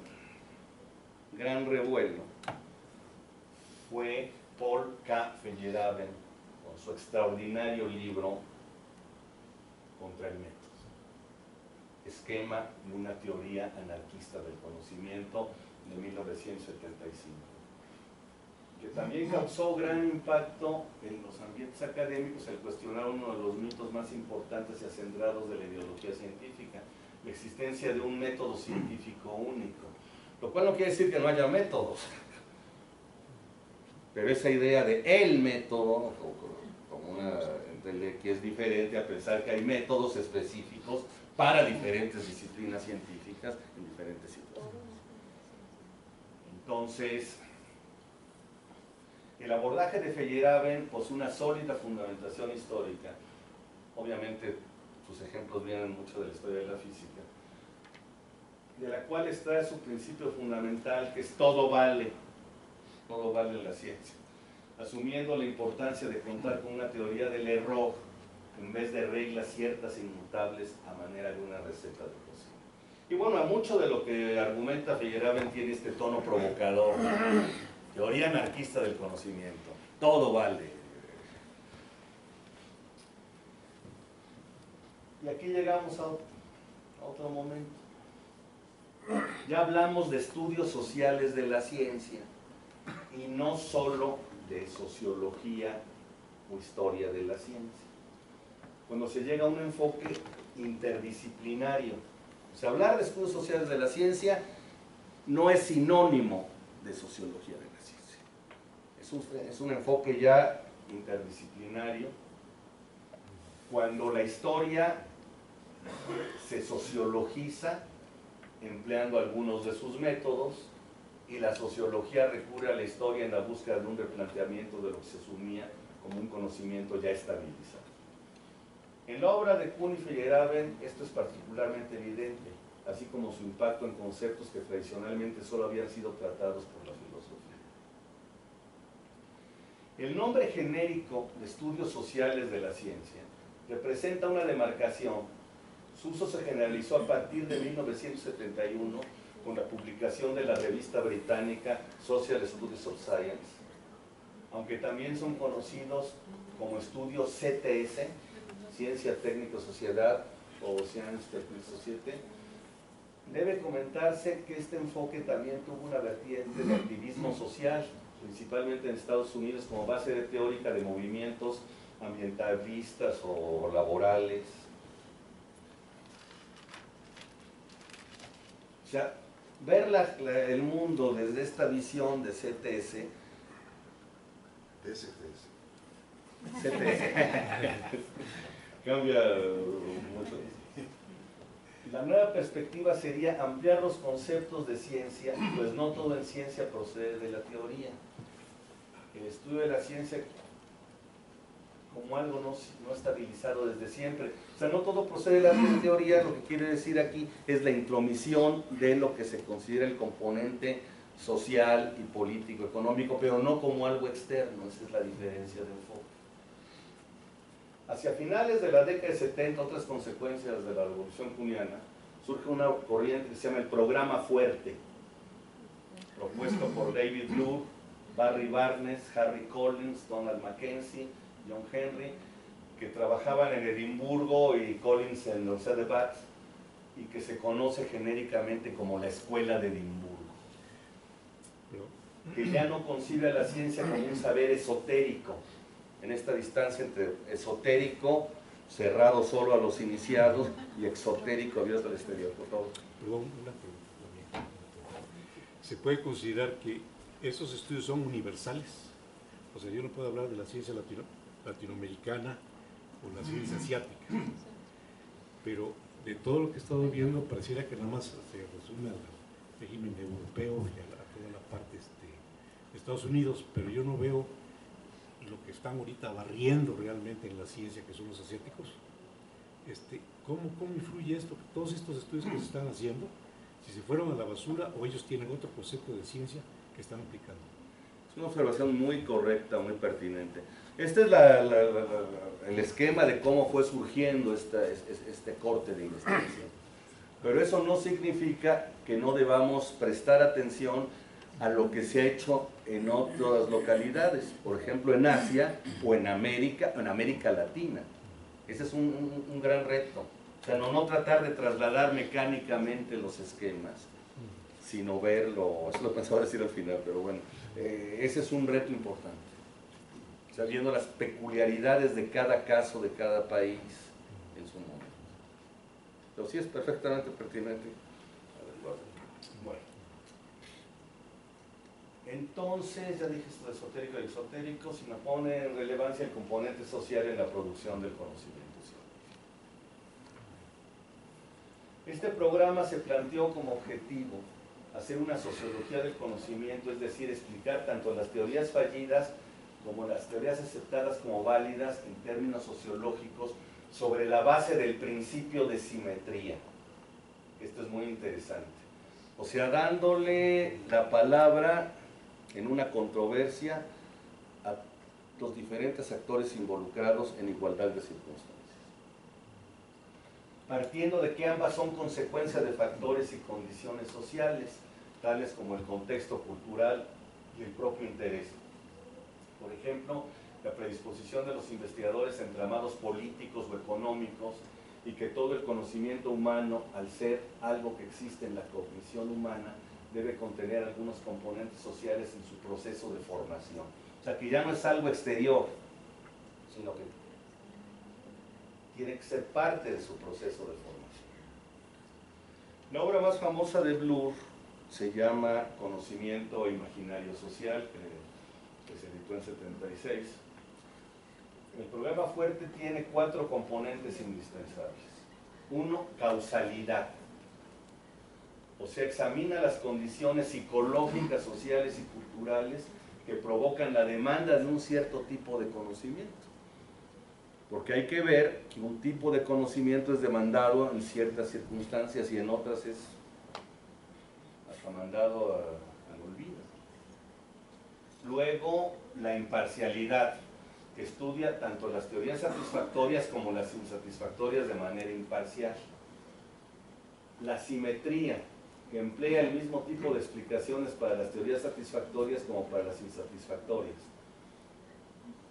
gran revuelo fue Paul K. Feyerabend, con su extraordinario libro Contra el método, esquema de una teoría anarquista del conocimiento, de 1975, que también causó gran impacto en los ambientes académicos al cuestionar uno de los mitos más importantes y acendrados de la ideología científica, la existencia de un método científico único, lo cual no quiere decir que no haya métodos, pero esa idea de el método, como una que es diferente a pensar que hay métodos específicos para diferentes disciplinas científicas en diferentes situaciones. Entonces, el abordaje de Feyerabend posee una sólida fundamentación histórica. Obviamente, sus ejemplos vienen mucho de la historia de la física, de la cual extrae su principio fundamental, que es todo vale en la ciencia, asumiendo la importancia de contar con una teoría del error en vez de reglas ciertas e inmutables a manera de una receta de cocina. Y bueno, a mucho de lo que argumenta Feyerabend tiene este tono provocador, teoría anarquista del conocimiento, todo vale. Y aquí llegamos a otro momento. Ya hablamos de estudios sociales de la ciencia y no solo de sociología o historia de la ciencia. Cuando se llega a un enfoque interdisciplinario, o sea, hablar de estudios sociales de la ciencia no es sinónimo de sociología de la ciencia. Es un enfoque ya interdisciplinario, cuando la historia se sociologiza empleando algunos de sus métodos y la sociología recurre a la historia en la búsqueda de un replanteamiento de lo que se asumía como un conocimiento ya estabilizado. En la obra de Kuhn y Feyerabend esto es particularmente evidente, así como su impacto en conceptos que tradicionalmente solo habían sido tratados por la filosofía. El nombre genérico de estudios sociales de la ciencia representa una demarcación. Su uso se generalizó a partir de 1971 con la publicación de la revista británica Social Studies of Science, aunque también son conocidos como estudios CTS, Ciencia Técnica Sociedad o Science Technical Society. Debe comentarse que este enfoque también tuvo una vertiente de activismo social, principalmente en Estados Unidos, como base teórica de movimientos ambientalistas o laborales. O sea, ver el mundo desde esta visión de CTS, Cambia mucho. La nueva perspectiva sería ampliar los conceptos de ciencia, pues no todo en ciencia procede de la teoría. El estudio de la ciencia como algo no estabilizado desde siempre. O sea, no todo procede de la teoría, lo que quiere decir aquí es la intromisión de lo que se considera el componente social y político, económico, pero no como algo externo. Esa es la diferencia de enfoque. Hacia finales de la década de 70, otras consecuencias de la Revolución Juniana, surge una corriente que se llama el programa fuerte, propuesto por David Bloor, Barry Barnes, Harry Collins, Donald Mackenzie, John Henry, que trabajaban en Edimburgo y Collins en la Universidad de Bath, y que se conoce genéricamente como la Escuela de Edimburgo, que ya no concibe a la ciencia como un saber esotérico, en esta distancia entre esotérico, cerrado solo a los iniciados, y exotérico, abierto al exterior. Por favor. Perdón, una pregunta. ¿Se puede considerar que esos estudios son universales? O sea, yo no puedo hablar de la ciencia latinoamericana o la ciencia asiática, pero de todo lo que he estado viendo pareciera que nada más se resume al régimen europeo y a toda la parte de Estados Unidos, pero yo no veo lo que están ahorita barriendo realmente en la ciencia, que son los asiáticos. ¿Cómo influye esto? Todos estos estudios que se están haciendo, si se fueron a la basura o ellos tienen otro concepto de ciencia que están aplicando. Es una observación muy correcta, muy pertinente. Este es el esquema de cómo fue surgiendo este corte de investigación. Pero eso no significa que no debamos prestar atención a lo que se ha hecho en otras localidades, por ejemplo en Asia o en América Latina. Ese es un gran reto. O sea, no tratar de trasladar mecánicamente los esquemas, sino verlo. Eso lo pensaba decir al final, pero bueno, ese es un reto importante. O sea, viendo las peculiaridades de cada caso, de cada país en su momento. Pero sí es perfectamente pertinente. Bueno. Entonces, ya dije esto de esotérico y exotérico, si me pone en relevancia el componente social en la producción del conocimiento científico. Este programa se planteó como objetivo hacer una sociología del conocimiento, es decir, explicar tanto las teorías fallidas como las teorías aceptadas como válidas en términos sociológicos sobre la base del principio de simetría. Esto es muy interesante. O sea, dándole la palabra en una controversia a los diferentes actores involucrados en igualdad de circunstancias. Partiendo de que ambas son consecuencia de factores y condiciones sociales, tales como el contexto cultural y el propio interés. Por ejemplo, la predisposición de los investigadores a entramados políticos o económicos, y que todo el conocimiento humano, al ser algo que existe en la cognición humana, debe contener algunos componentes sociales en su proceso de formación. O sea, que ya no es algo exterior, sino que tiene que ser parte de su proceso de formación. La obra más famosa de Bloor se llama Conocimiento Imaginario Social, que se editó en 76. El programa fuerte tiene 4 componentes indispensables. 1, causalidad. O sea, examina las condiciones psicológicas, sociales y culturales que provocan la demanda de un cierto tipo de conocimiento. Porque hay que ver que un tipo de conocimiento es demandado en ciertas circunstancias y en otras es hasta mandado al olvido. Luego, la imparcialidad, que estudia tanto las teorías satisfactorias como las insatisfactorias de manera imparcial. La simetría, que emplea el mismo tipo de explicaciones para las teorías satisfactorias como para las insatisfactorias.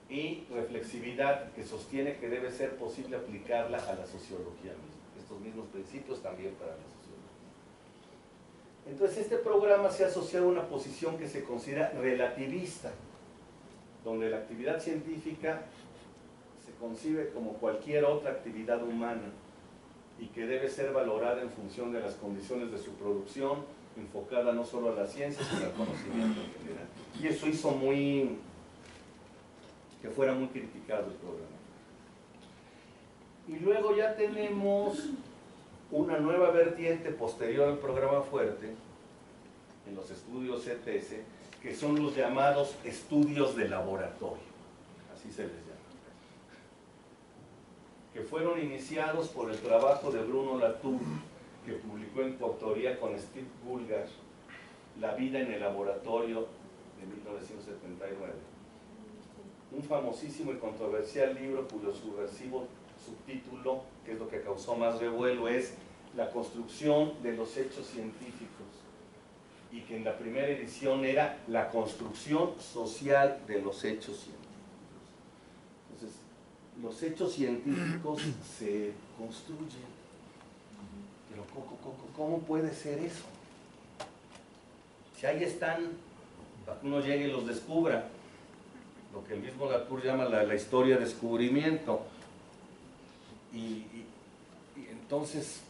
Y reflexividad, que sostiene que debe ser posible aplicarla a la sociología misma. Estos mismos principios también para la sociología. Entonces, este programa se ha asociado a una posición que se considera relativista, donde la actividad científica se concibe como cualquier otra actividad humana y que debe ser valorada en función de las condiciones de su producción, enfocada no solo a la ciencia, sino al conocimiento en general. Y eso hizo muy que fuera muy criticado el programa. Y luego ya tenemos una nueva vertiente posterior al programa Fuerte, en los estudios CTS, que son los llamados estudios de laboratorio, así se les llama, que fueron iniciados por el trabajo de Bruno Latour, que publicó en coautoría con Steve Bulgar, La vida en el laboratorio, de 1979. Un famosísimo y controversial libro cuyo subversivo subtítulo, que es lo que causó más revuelo, es La construcción de los hechos científicos, y que en la primera edición era La construcción social de los hechos científicos. Entonces, los hechos científicos se construyen, pero ¿cómo puede ser eso? Si ahí están, para que uno llegue y los descubra, lo que el mismo Latour llama la historia de descubrimiento. Y entonces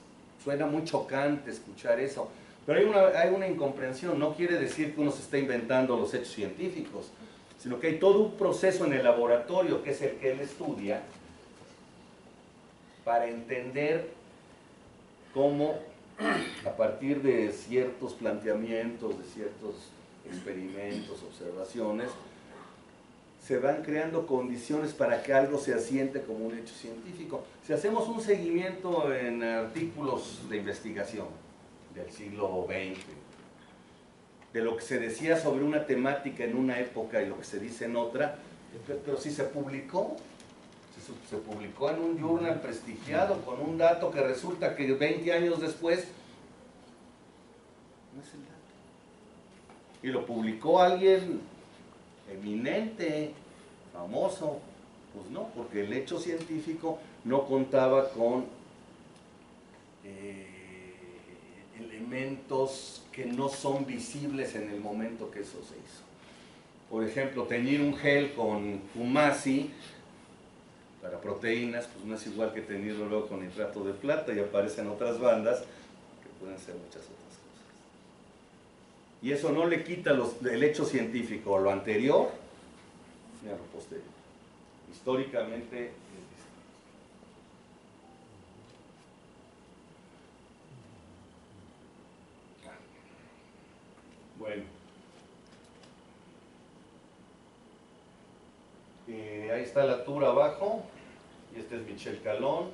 suena muy chocante escuchar eso, pero hay una incomprensión. No quiere decir que uno se esté inventando los hechos científicos, sino que hay todo un proceso en el laboratorio, que es el que él estudia, para entender cómo, a partir de ciertos planteamientos, de ciertos experimentos, observaciones, se van creando condiciones para que algo se asiente como un hecho científico. Si hacemos un seguimiento en artículos de investigación del siglo XX, de lo que se decía sobre una temática en una época y lo que se dice en otra, pero si se publicó en un journal prestigiado con un dato que resulta que 20 años después no es el dato. Y lo publicó alguien eminente, famoso. Pues no, porque el hecho científico no contaba con elementos que no son visibles en el momento que eso se hizo. Por ejemplo, teñir un gel con Fumasi para proteínas, pues no es igual que teñirlo luego con nitrato de plata, y aparecen otras bandas que pueden ser muchas otras cosas. Y eso no le quita el hecho científico a lo anterior ni a lo posterior. Históricamente es distinto. Bueno. Ahí está Latour abajo, y este es Michel Calón,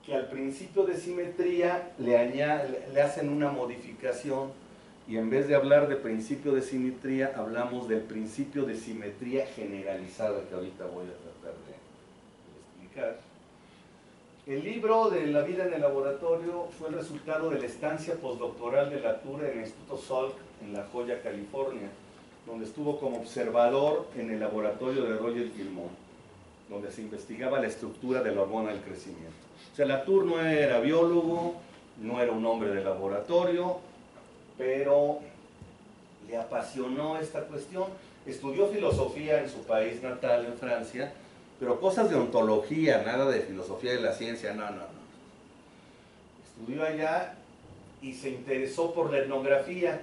que al principio de simetría le hacen una modificación, y en vez de hablar de principio de simetría, hablamos del principio de simetría generalizada, que ahorita voy a tratar de explicar. El libro de La vida en el laboratorio fue el resultado de la estancia postdoctoral de Latour en el Instituto Salk en La Joya, California, donde estuvo como observador en el laboratorio de Roger Guillemot, donde se investigaba la estructura de la hormona del crecimiento. O sea, Latour no era biólogo, no era un hombre de laboratorio, pero le apasionó esta cuestión. Estudió filosofía en su país natal, en Francia, pero cosas de ontología, nada de filosofía de la ciencia, no. Estudió allá y se interesó por la etnografía,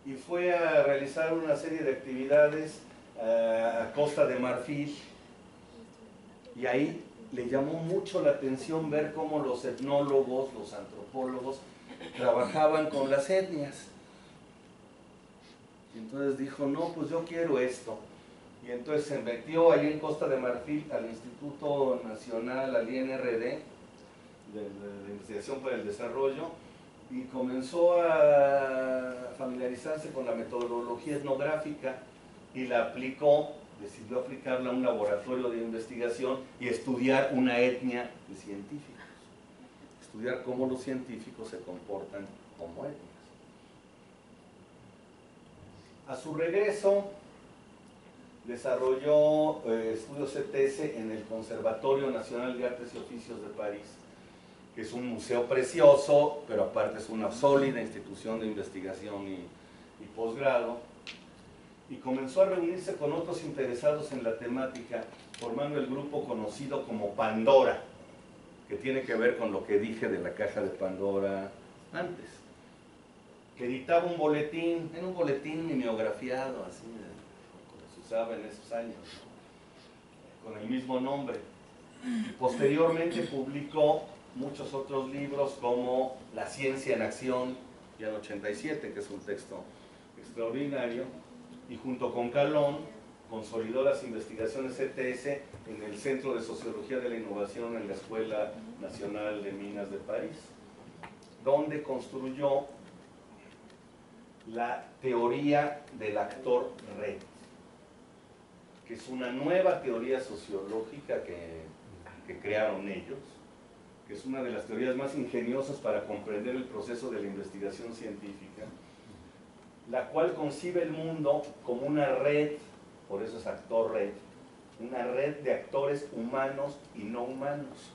y fue a realizar una serie de actividades a Costa de Marfil, y ahí le llamó mucho la atención ver cómo los etnólogos, los antropólogos, trabajaban con las etnias. Y entonces dijo, no, pues yo quiero esto. Y entonces se metió allí en Costa de Marfil al Instituto Nacional, al INRD, de Investigación para el Desarrollo, y comenzó a familiarizarse con la metodología etnográfica y la aplicó, decidió aplicarla a un laboratorio de investigación y estudiar una etnia de científicos, estudiar cómo los científicos se comportan como etnias. A su regreso desarrolló estudios CTS en el Conservatorio Nacional de Artes y Oficios de París, que es un museo precioso, pero aparte es una sólida institución de investigación y posgrado, y comenzó a reunirse con otros interesados en la temática, formando el grupo conocido como Pandora, que tiene que ver con lo que dije de la caja de Pandora antes, que editaba un boletín, era un boletín mimeografiado, así, usaba en esos años, ¿no? Con el mismo nombre. Y posteriormente publicó muchos otros libros como La ciencia en acción, ya en 87, que es un texto extraordinario, y junto con Calón consolidó las investigaciones ETS en el Centro de Sociología de la Innovación en la Escuela Nacional de Minas de París, donde construyó la teoría del actor red, que es una nueva teoría sociológica que crearon ellos, que es una de las teorías más ingeniosas para comprender el proceso de la investigación científica, la cual concibe el mundo como una red, por eso es actor red, una red de actores humanos y no humanos,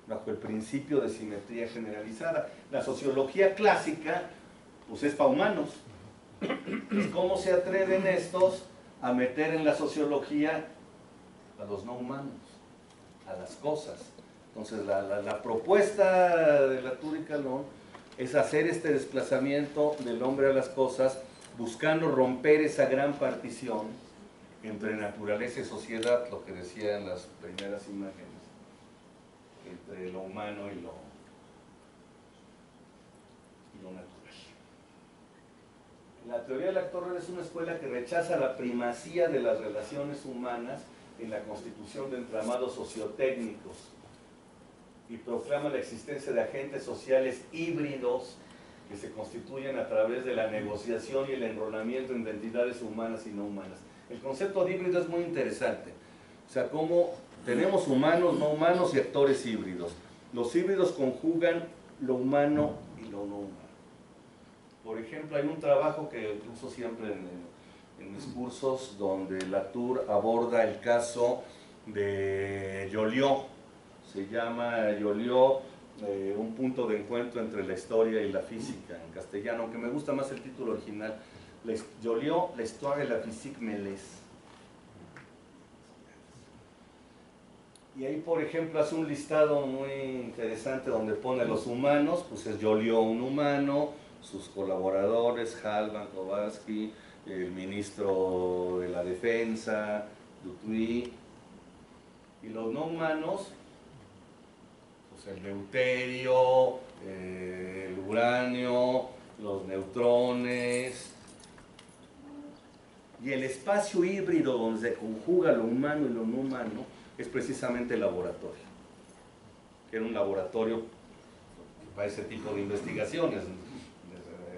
bajo el principio de simetría generalizada. La sociología clásica, pues es para humanos. Pues, ¿cómo se atreven estos a meter en la sociología a los no humanos, a las cosas? Entonces la propuesta de Latour y Calón es hacer este desplazamiento del hombre a las cosas, buscando romper esa gran partición entre naturaleza y sociedad, lo que decían las primeras imágenes, entre lo humano y lo natural. La teoría del actor red es una escuela que rechaza la primacía de las relaciones humanas en la constitución de entramados sociotécnicos y proclama la existencia de agentes sociales híbridos que se constituyen a través de la negociación y el enrolamiento en entidades humanas y no humanas. El concepto de híbrido es muy interesante. O sea, cómo tenemos humanos, no humanos y actores híbridos. Los híbridos conjugan lo humano y lo no humano. Por ejemplo, hay un trabajo que uso siempre en mis cursos donde Latour aborda el caso de Joliot. Se llama Joliot, un punto de encuentro entre la historia y la física, en castellano, aunque me gusta más el título original. Joliot, la historia de la physique mêlée. Y ahí, por ejemplo, hace un listado muy interesante donde pone a los humanos, pues es Joliot un humano, sus colaboradores, Halban, Kowalski, el ministro de la Defensa, Dupuy, y los no humanos, pues el deuterio, el uranio, los neutrones, y el espacio híbrido donde se conjuga lo humano y lo no humano es precisamente el laboratorio, que era un laboratorio para ese tipo de investigaciones.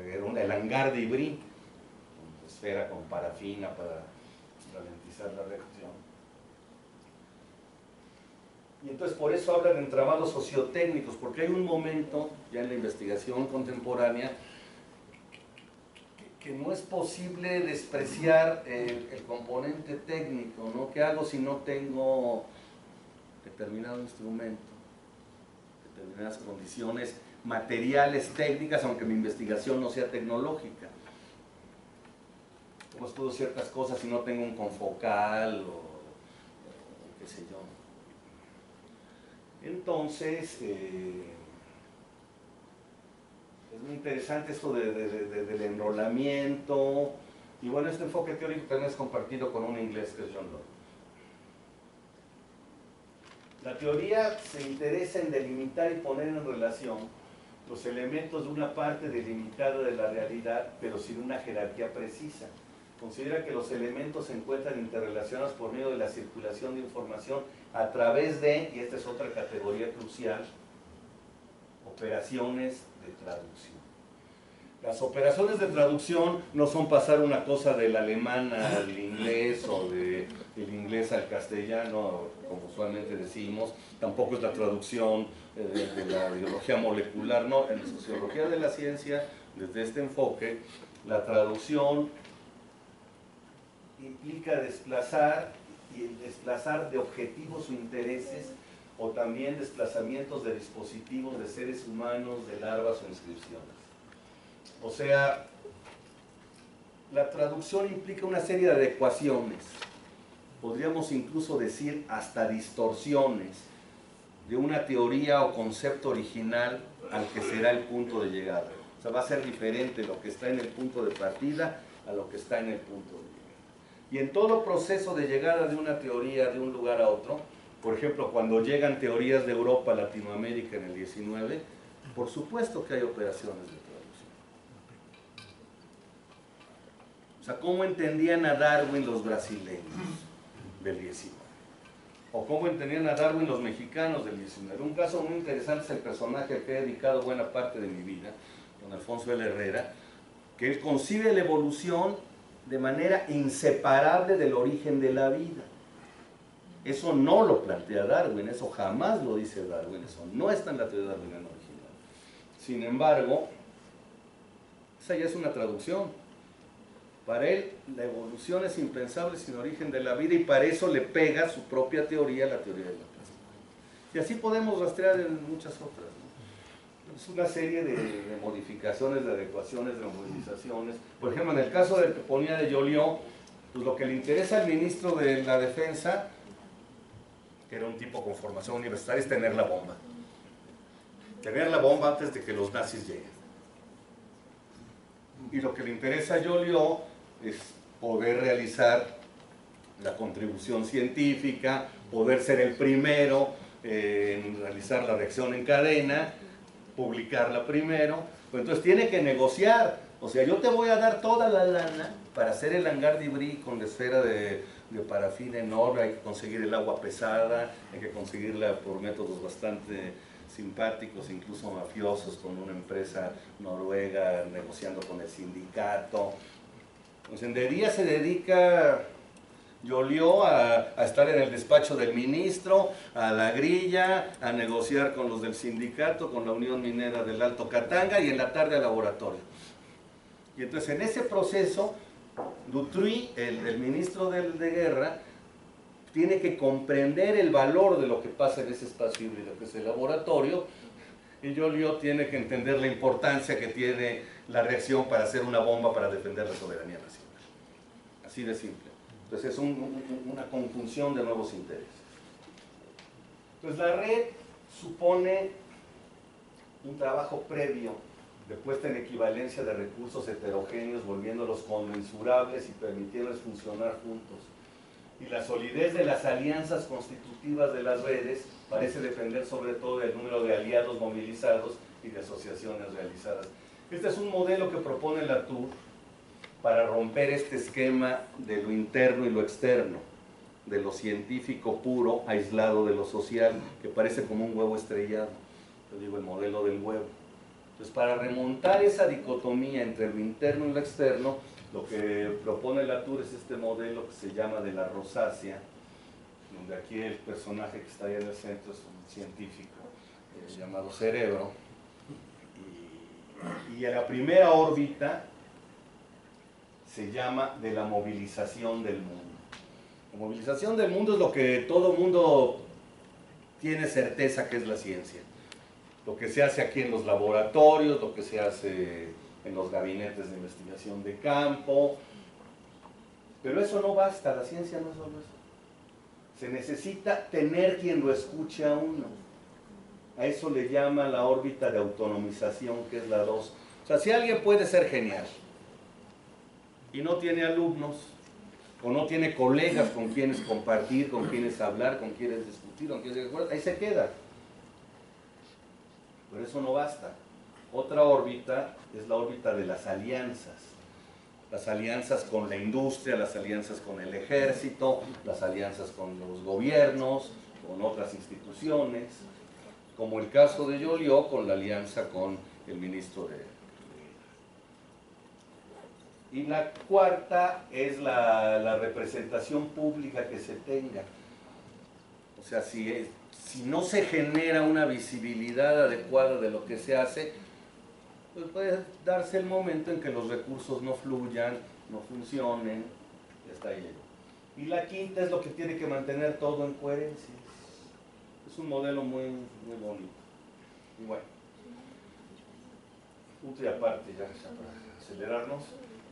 Era el hangar de Ivry, con esfera con parafina para ralentizar la reacción. Y entonces por eso habla de entramados sociotécnicos, porque hay un momento ya en la investigación contemporánea que no es posible despreciar el componente técnico, ¿no? ¿Qué hago si no tengo determinado instrumento, determinadas condiciones materiales, técnicas, aunque mi investigación no sea tecnológica? ¿Cómo estudio ciertas cosas si no tengo un confocal o qué sé yo? Entonces, es muy interesante esto del enrolamiento, y bueno, este enfoque teórico también es compartido con un inglés que es John Locke. La teoría se interesa en delimitar y poner en relación los elementos de una parte delimitada de la realidad, pero sin una jerarquía precisa. Considera que los elementos se encuentran interrelacionados por medio de la circulación de información a través de, y esta es otra categoría crucial, operaciones de traducción. Las operaciones de traducción no son pasar una cosa del alemán al inglés o del inglés al castellano, como usualmente decimos. Tampoco es la traducción de la biología molecular, no. En la sociología de la ciencia, desde este enfoque, la traducción implica desplazar, y el desplazar de objetivos o intereses, o también desplazamientos de dispositivos de seres humanos, de larvas o inscripciones. O sea, la traducción implica una serie de adecuaciones, podríamos incluso decir hasta distorsiones, de una teoría o concepto original al que será el punto de llegada. O sea, va a ser diferente lo que está en el punto de partida a lo que está en el punto de llegada. Y en todo proceso de llegada de una teoría de un lugar a otro, por ejemplo, cuando llegan teorías de Europa a Latinoamérica en el 19, por supuesto que hay operaciones de traducción. O sea, ¿cómo entendían a Darwin los brasileños del 19? O cómo entendían a Darwin los mexicanos del 19. Un caso muy interesante es el personaje al que he dedicado buena parte de mi vida, don Alfonso L. Herrera, que él concibe la evolución de manera inseparable del origen de la vida. Eso no lo plantea Darwin, eso jamás lo dice Darwin, eso no está en la teoría darwiniana original. Sin embargo, esa ya es una traducción. Para él, la evolución es impensable sin origen de la vida, y para eso le pega su propia teoría a la teoría de la plasma. Y así podemos rastrear en muchas otras, ¿no? Es una serie de modificaciones, de adecuaciones, de movilizaciones. Por ejemplo, en el caso del que ponía de Joliot, pues lo que le interesa al ministro de la Defensa, que era un tipo con formación universitaria, es tener la bomba. Tener la bomba antes de que los nazis lleguen. Y lo que le interesa a Joliot es poder realizar la contribución científica, poder ser el primero en realizar la reacción en cadena, publicarla primero. Pues entonces tiene que negociar. O sea, yo te voy a dar toda la lana para hacer el hangar de Ivry con la esfera de parafina enorme, hay que conseguir el agua pesada, hay que conseguirla por métodos bastante simpáticos, incluso mafiosos, con una empresa noruega negociando con el sindicato. Entonces, de día se dedica Joliot a estar en el despacho del ministro, a la grilla, a negociar con los del sindicato, con la Unión Minera del Alto Katanga, y en la tarde al laboratorio. Y entonces en ese proceso, Dutruy, el ministro de guerra, tiene que comprender el valor de lo que pasa en ese espacio híbrido que es el laboratorio, y Joliot tiene que entender la importancia que tiene la reacción para hacer una bomba para defender la soberanía nacional. Así de simple. Entonces es una conjunción de nuevos intereses. Entonces la red supone un trabajo previo de puesta en equivalencia de recursos heterogéneos, volviéndolos conmensurables y permitiéndoles funcionar juntos. Y la solidez de las alianzas constitutivas de las redes parece depender sobre todo del número de aliados movilizados y de asociaciones realizadas. Este es un modelo que propone Latour para romper este esquema de lo interno y lo externo, de lo científico puro aislado de lo social, que parece como un huevo estrellado. Yo digo el modelo del huevo. Entonces, para remontar esa dicotomía entre lo interno y lo externo, lo que propone Latour es este modelo que se llama de la rosácea, donde aquí el personaje que está ahí en el centro es un científico llamado Cerebro, y en la primera órbita se llama de la movilización del mundo. La movilización del mundo es lo que todo mundo tiene certeza que es la ciencia. Lo que se hace aquí en los laboratorios, lo que se hace en los gabinetes de investigación de campo. Pero eso no basta, la ciencia no es solo eso. Se necesita tener quien lo escuche a uno. A eso le llama la órbita de autonomización, que es la 2. O sea, si alguien puede ser genial y no tiene alumnos, o no tiene colegas con quienes compartir, con quienes hablar, con quienes discutir, con quienes ahí se queda. Pero eso no basta. Otra órbita es la órbita de las alianzas con la industria, las alianzas con el ejército, las alianzas con los gobiernos, con otras instituciones, como el caso de Joliot con la alianza con el ministro de Y la cuarta es la representación pública que se tenga. O sea, si no se genera una visibilidad adecuada de lo que se hace, pues puede darse el momento en que los recursos no fluyan, no funcionen, y hasta ahí. Y la quinta es lo que tiene que mantener todo en coherencia. Es un modelo muy, muy bonito. Y bueno, punto y aparte ya para acelerarnos.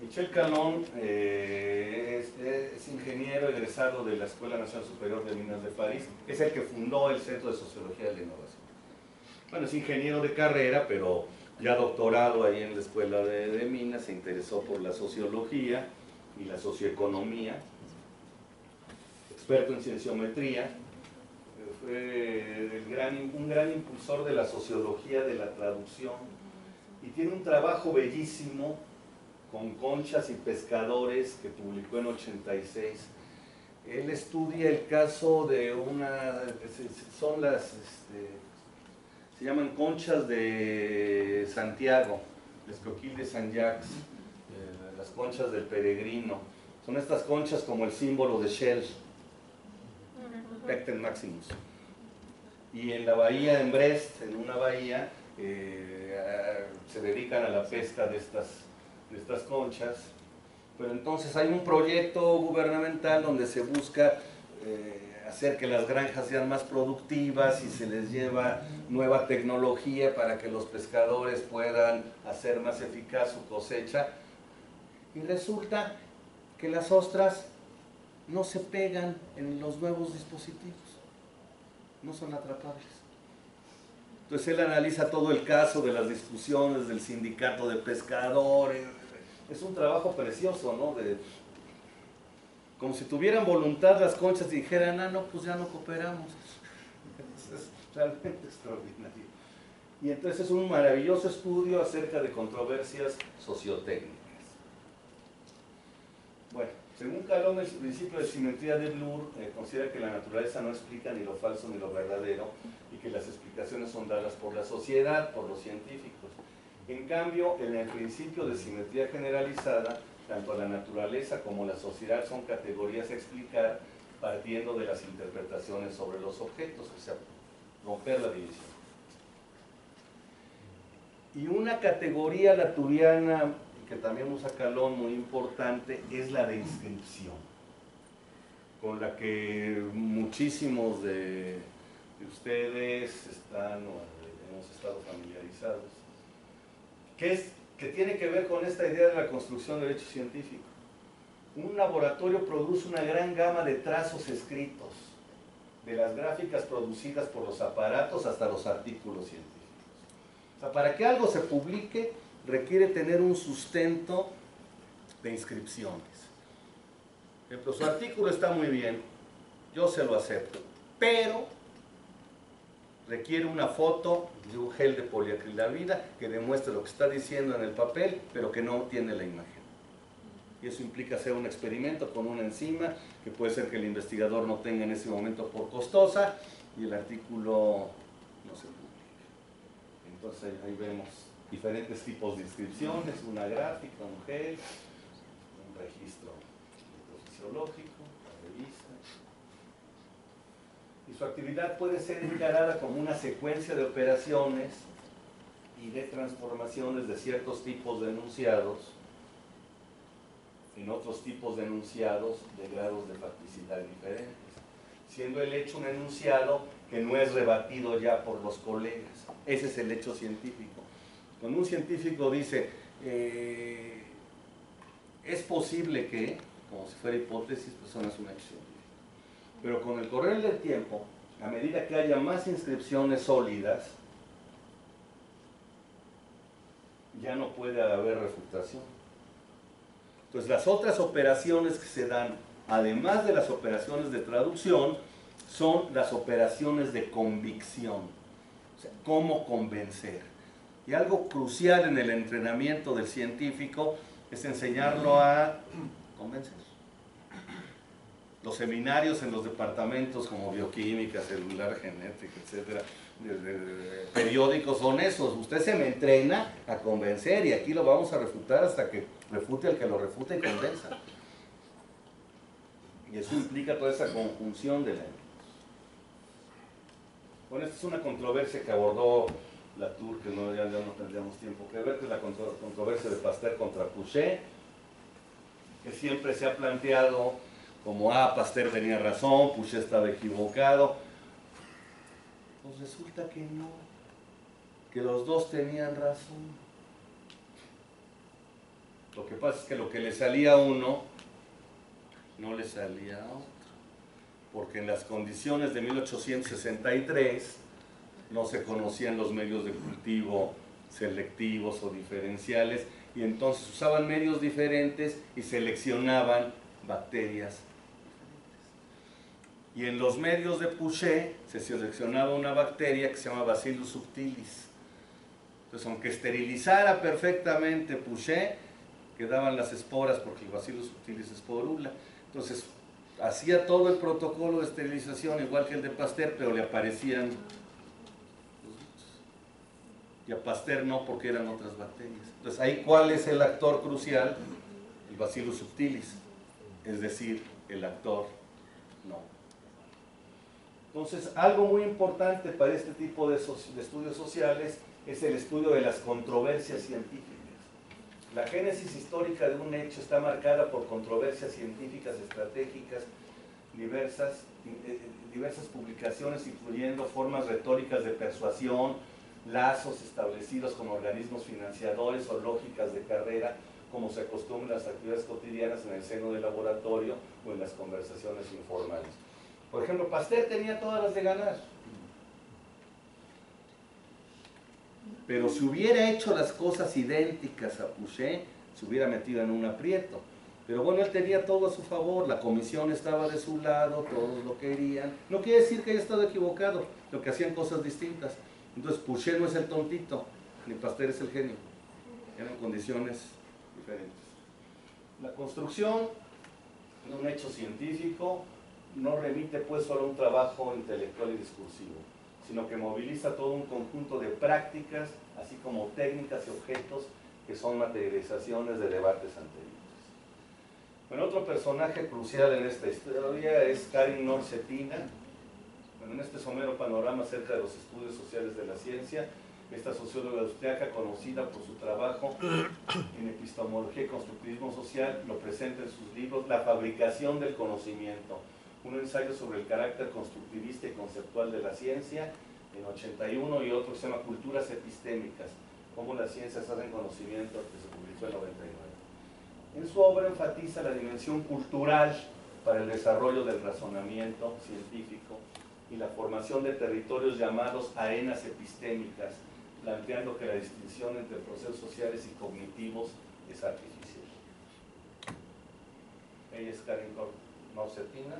Michel Calón es ingeniero egresado de la Escuela Nacional Superior de Minas de París, es el que fundó el Centro de Sociología de la Innovación. Bueno, es ingeniero de carrera, pero ya doctorado ahí en la Escuela de Minas, se interesó por la sociología y la socioeconomía, experto en cienciometría, fue un gran impulsor de la sociología de la traducción, y tiene un trabajo bellísimo con conchas y pescadores que publicó en 86. Él estudia el caso de se llaman conchas de Santiago, les Coquille de Saint-Jacques, las conchas del peregrino. Son estas conchas como el símbolo de Shell, Pecten Maximus. Y en la bahía, en Brest, en una bahía, se dedican a la pesca de estas conchas. Pero entonces hay un proyecto gubernamental donde se busca hacer que las granjas sean más productivas y se les lleva nueva tecnología para que los pescadores puedan hacer más eficaz su cosecha. Y resulta que las ostras no se pegan en los nuevos dispositivos, no son atrapables. Entonces él analiza todo el caso de las discusiones del sindicato de pescadores. Es un trabajo precioso, ¿no? Como si tuvieran voluntad las conchas y dijeran, ah, no, pues ya no cooperamos. Es realmente extraordinario. Y entonces es un maravilloso estudio acerca de controversias sociotécnicas. Bueno, según Calón, el principio de simetría de Bloor considera que la naturaleza no explica ni lo falso ni lo verdadero y que las explicaciones son dadas por la sociedad, por los científicos. En cambio, en el principio de simetría generalizada, tanto la naturaleza como la sociedad son categorías a explicar partiendo de las interpretaciones sobre los objetos, o sea, romper la división. Y una categoría laturiana que también usa Calón muy importante es la de inscripción, con la que muchísimos de ustedes hemos estado familiarizados, que tiene que ver con esta idea de la construcción de hecho científico. Un laboratorio produce una gran gama de trazos escritos, de las gráficas producidas por los aparatos hasta los artículos científicos. O sea, para que algo se publique, requiere tener un sustento de inscripciones. Por ejemplo, su artículo está muy bien, yo se lo acepto, pero requiere una foto de un gel de poliacrilamida que demuestre lo que está diciendo en el papel, pero que no tiene la imagen. Y eso implica hacer un experimento con una enzima, que puede ser que el investigador no tenga en ese momento por costosa, y el artículo no se publica. Entonces ahí vemos diferentes tipos de inscripciones, una gráfica, un gel, un registro fisiológico, la revista. Y su actividad puede ser encarada como una secuencia de operaciones y de transformaciones de ciertos tipos de enunciados en otros tipos de enunciados de grados de facticidad diferentes, siendo el hecho un enunciado que no es rebatido ya por los colegas. Ese es el hecho científico. Cuando un científico dice, es posible que, como si fuera hipótesis, pues eso no es un hecho científico. Pero con el correr del tiempo, a medida que haya más inscripciones sólidas, ya no puede haber refutación. Entonces las otras operaciones que se dan, además de las operaciones de traducción, son las operaciones de convicción. O sea, cómo convencer. Y algo crucial en el entrenamiento del científico es enseñarlo a convencer. Los seminarios en los departamentos como bioquímica, celular, genética, etcétera, periódicos son esos. Usted se me entrena a convencer y aquí lo vamos a refutar hasta que refute al que lo refute y convenza. Y eso implica toda esa conjunción de elementos. Bueno, esta es una controversia que abordó Latour, que ya no tendríamos tiempo que ver, que es la controversia de Pasteur contra Pouchet, que siempre se ha planteado como, Pasteur tenía razón, Pouchet estaba equivocado. Pues resulta que no, que los dos tenían razón. Lo que pasa es que lo que le salía a uno, no le salía a otro. Porque en las condiciones de 1863 no se conocían los medios de cultivo selectivos o diferenciales, y entonces usaban medios diferentes y seleccionaban bacterias diferentes. Y en los medios de Pouchet se seleccionaba una bacteria que se llama Bacillus subtilis. Entonces, aunque esterilizara perfectamente Pouchet, quedaban las esporas porque el Bacillus subtilis esporula. Entonces, hacía todo el protocolo de esterilización igual que el de Pasteur, pero le aparecían los bichos. Y a Pasteur no, porque eran otras bacterias. Entonces, ahí, ¿cuál es el actor crucial? El Bacillus subtilis, es decir, el actor no. Entonces, algo muy importante para este tipo de estudios sociales es el estudio de las controversias científicas. La génesis histórica de un hecho está marcada por controversias científicas estratégicas, diversas publicaciones, incluyendo formas retóricas de persuasión, lazos establecidos con organismos financiadores o lógicas de carrera, como se acostumbra en las actividades cotidianas en el seno del laboratorio o en las conversaciones informales. Por ejemplo, Pasteur tenía todas las de ganar. Pero si hubiera hecho las cosas idénticas a Pouchet, se hubiera metido en un aprieto. Pero bueno, él tenía todo a su favor, la comisión estaba de su lado, todos lo querían. No quiere decir que haya estado equivocado, lo que hacían cosas distintas. Entonces Pouchet no es el tontito, ni Pasteur es el genio. Eran condiciones diferentes. La construcción de un hecho científico no remite pues solo a un trabajo intelectual y discursivo, sino que moviliza todo un conjunto de prácticas, así como técnicas y objetos que son materializaciones de debates anteriores. Bueno, otro personaje crucial en esta historia es Karin Nor-Cetina. Bueno, en este somero panorama acerca de los estudios sociales de la ciencia, esta socióloga austriaca, conocida por su trabajo en epistemología y constructivismo social, lo presenta en sus libros La fabricación del conocimiento, un ensayo sobre el carácter constructivista y conceptual de la ciencia, en 81, y otro que se llama Culturas epistémicas, cómo las ciencias hacen conocimiento, que se publicó en 99. En su obra enfatiza la dimensión cultural para el desarrollo del razonamiento científico y la formación de territorios llamados arenas epistémicas, planteando que la distinción entre procesos sociales y cognitivos es artificial. Ella es Karin Nor-Cetina.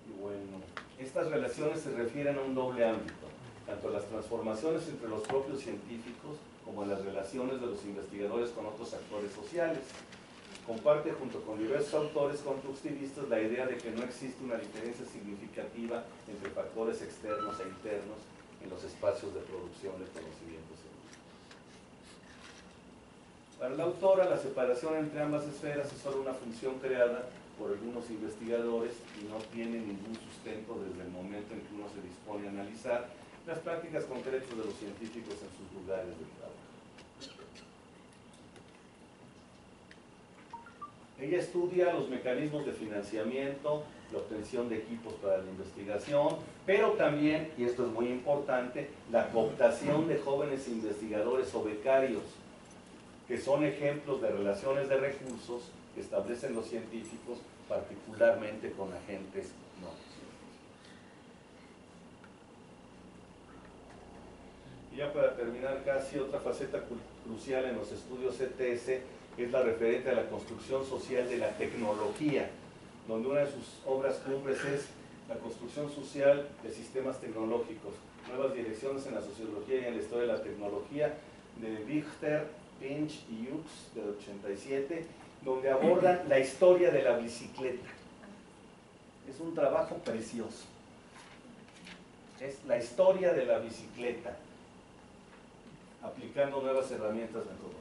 Y bueno, estas relaciones se refieren a un doble ámbito, tanto las transformaciones entre los propios científicos como las relaciones de los investigadores con otros actores sociales. Comparte junto con diversos autores constructivistas la idea de que no existe una diferencia significativa entre factores externos e internos en los espacios de producción de conocimientos científicos. Para la autora, la separación entre ambas esferas es solo una función creada por algunos investigadores y no tiene ningún sustento desde el momento en que uno se dispone a analizar las prácticas concretas de los científicos en sus lugares de trabajo. Ella estudia los mecanismos de financiamiento, la obtención de equipos para la investigación, pero también, y esto es muy importante, la cooptación de jóvenes investigadores o becarios, que son ejemplos de relaciones de recursos que establecen los científicos, particularmente con agentes no científicos. Y ya para terminar, casi otra faceta crucial en los estudios ETS es la referente a la construcción social de la tecnología, donde una de sus obras cumbres es la construcción social de sistemas tecnológicos, nuevas direcciones en la sociología y en la historia de la tecnología, de Richter, Pinch y Hughes, del 87, donde abordan la historia de la bicicleta. Es un trabajo precioso. Es la historia de la bicicleta, aplicando nuevas herramientas metodológicas.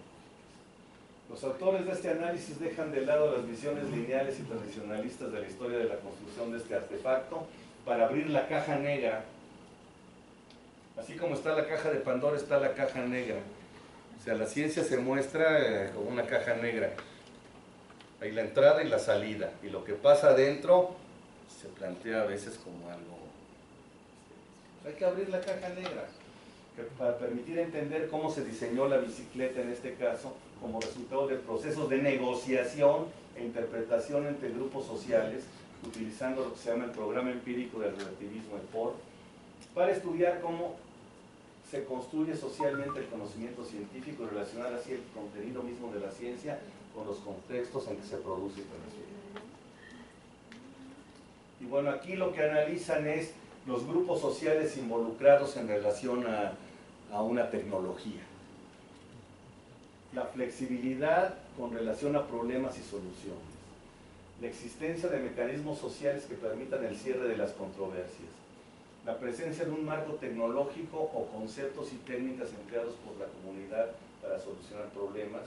Los autores de este análisis dejan de lado las visiones lineales y tradicionalistas de la historia de la construcción de este artefacto para abrir la caja negra. Así como está la caja de Pandora, está la caja negra. O sea, la ciencia se muestra como una caja negra. Hay la entrada y la salida, y lo que pasa adentro se plantea a veces como algo... Hay que abrir la caja negra para permitir entender cómo se diseñó la bicicleta en este caso, como resultado de procesos de negociación e interpretación entre grupos sociales, utilizando lo que se llama el programa empírico del relativismo, el POR, para estudiar cómo se construye socialmente el conocimiento científico y relacionar así el contenido mismo de la ciencia con los contextos en que se produce y transfiere. Y Y bueno, aquí lo que analizan es los grupos sociales involucrados en relación a una tecnología. La flexibilidad con relación a problemas y soluciones. La existencia de mecanismos sociales que permitan el cierre de las controversias. La presencia de un marco tecnológico o conceptos y técnicas empleados por la comunidad para solucionar problemas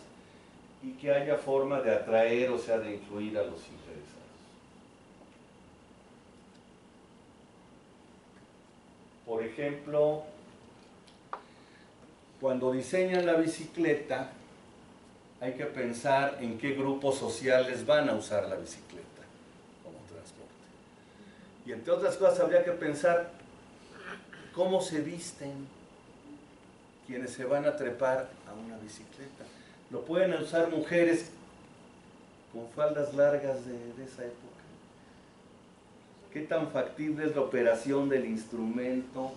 y que haya forma de atraer, o sea, de incluir a los interesados. Por ejemplo, cuando diseñan la bicicleta, hay que pensar en qué grupos sociales van a usar la bicicleta como transporte. Y entre otras cosas habría que pensar cómo se visten quienes se van a trepar a una bicicleta. Lo pueden usar mujeres con faldas largas de esa época. ¿Qué tan factible es la operación del instrumento?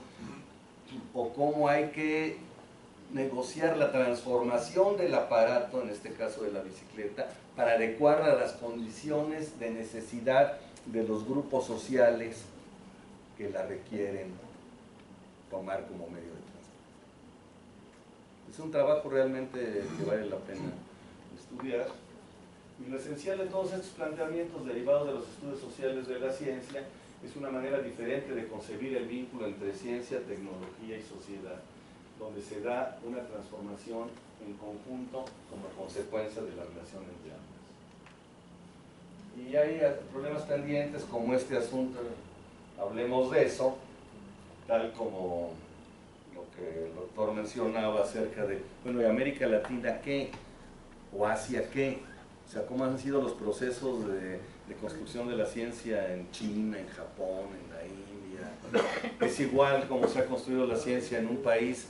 ¿O cómo hay que negociar la transformación del aparato, en este caso de la bicicleta, para adecuarla a las condiciones de necesidad de los grupos sociales que la requieren tomar como medio de transporte? Es un trabajo realmente que vale la pena estudiar. Y lo esencial de todos estos planteamientos derivados de los estudios sociales de la ciencia es una manera diferente de concebir el vínculo entre ciencia, tecnología y sociedad, donde se da una transformación en conjunto como consecuencia de la relación entre ambas. Y hay problemas pendientes como este asunto, hablemos de eso, tal como lo que el doctor mencionaba acerca de, bueno, ¿y América Latina qué? ¿O Asia qué? O sea, ¿cómo han sido los procesos de construcción de la ciencia en China, en Japón, en la India? Es igual como se ha construido la ciencia en un país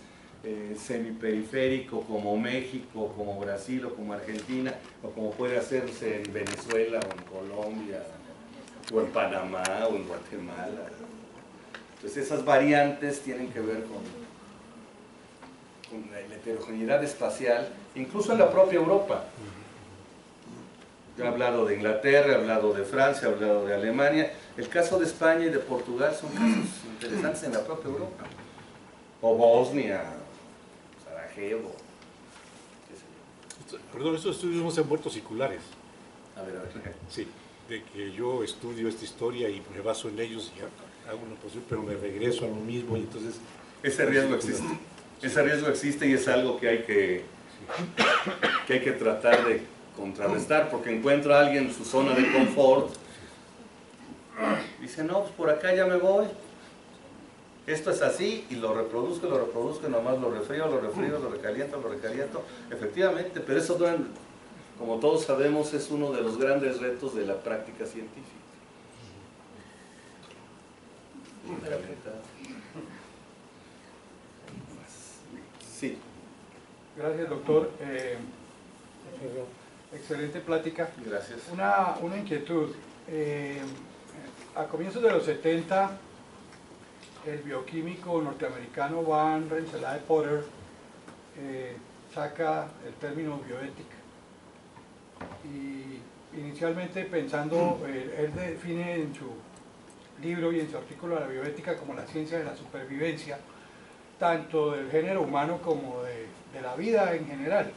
semiperiférico como México, como Brasil o como Argentina, o como puede hacerse en Venezuela o en Colombia, o en Panamá o en Guatemala. Entonces esas variantes tienen que ver con la heterogeneidad espacial, incluso en la propia Europa. Yo he hablado de Inglaterra, he hablado de Francia, he hablado de Alemania. El caso de España y de Portugal son casos interesantes en la propia Europa. O Bosnia, Sarajevo, qué sé yo. Perdón, estos estudios no se han vuelto circulares. A ver. Sí, de que yo estudio esta historia y me baso en ellos y hago una posición, pero me regreso a lo mismo y entonces... Ese riesgo existe. Ese riesgo existe y es algo que hay que tratar de contrarrestar, porque encuentra a alguien en su zona de confort, dice, no, pues por acá ya me voy, esto es así, y lo reproduzco, nomás lo refrío, lo recaliento, efectivamente, pero eso, como todos sabemos, es uno de los grandes retos de la práctica científica. Sí. Gracias, doctor. Excelente plática. Gracias. Una inquietud. A comienzos de los 70, el bioquímico norteamericano Van Rensselaer Potter saca el término bioética. Y inicialmente pensando, él define en su libro y en su artículo la bioética como la ciencia de la supervivencia, tanto del género humano como de la vida en general.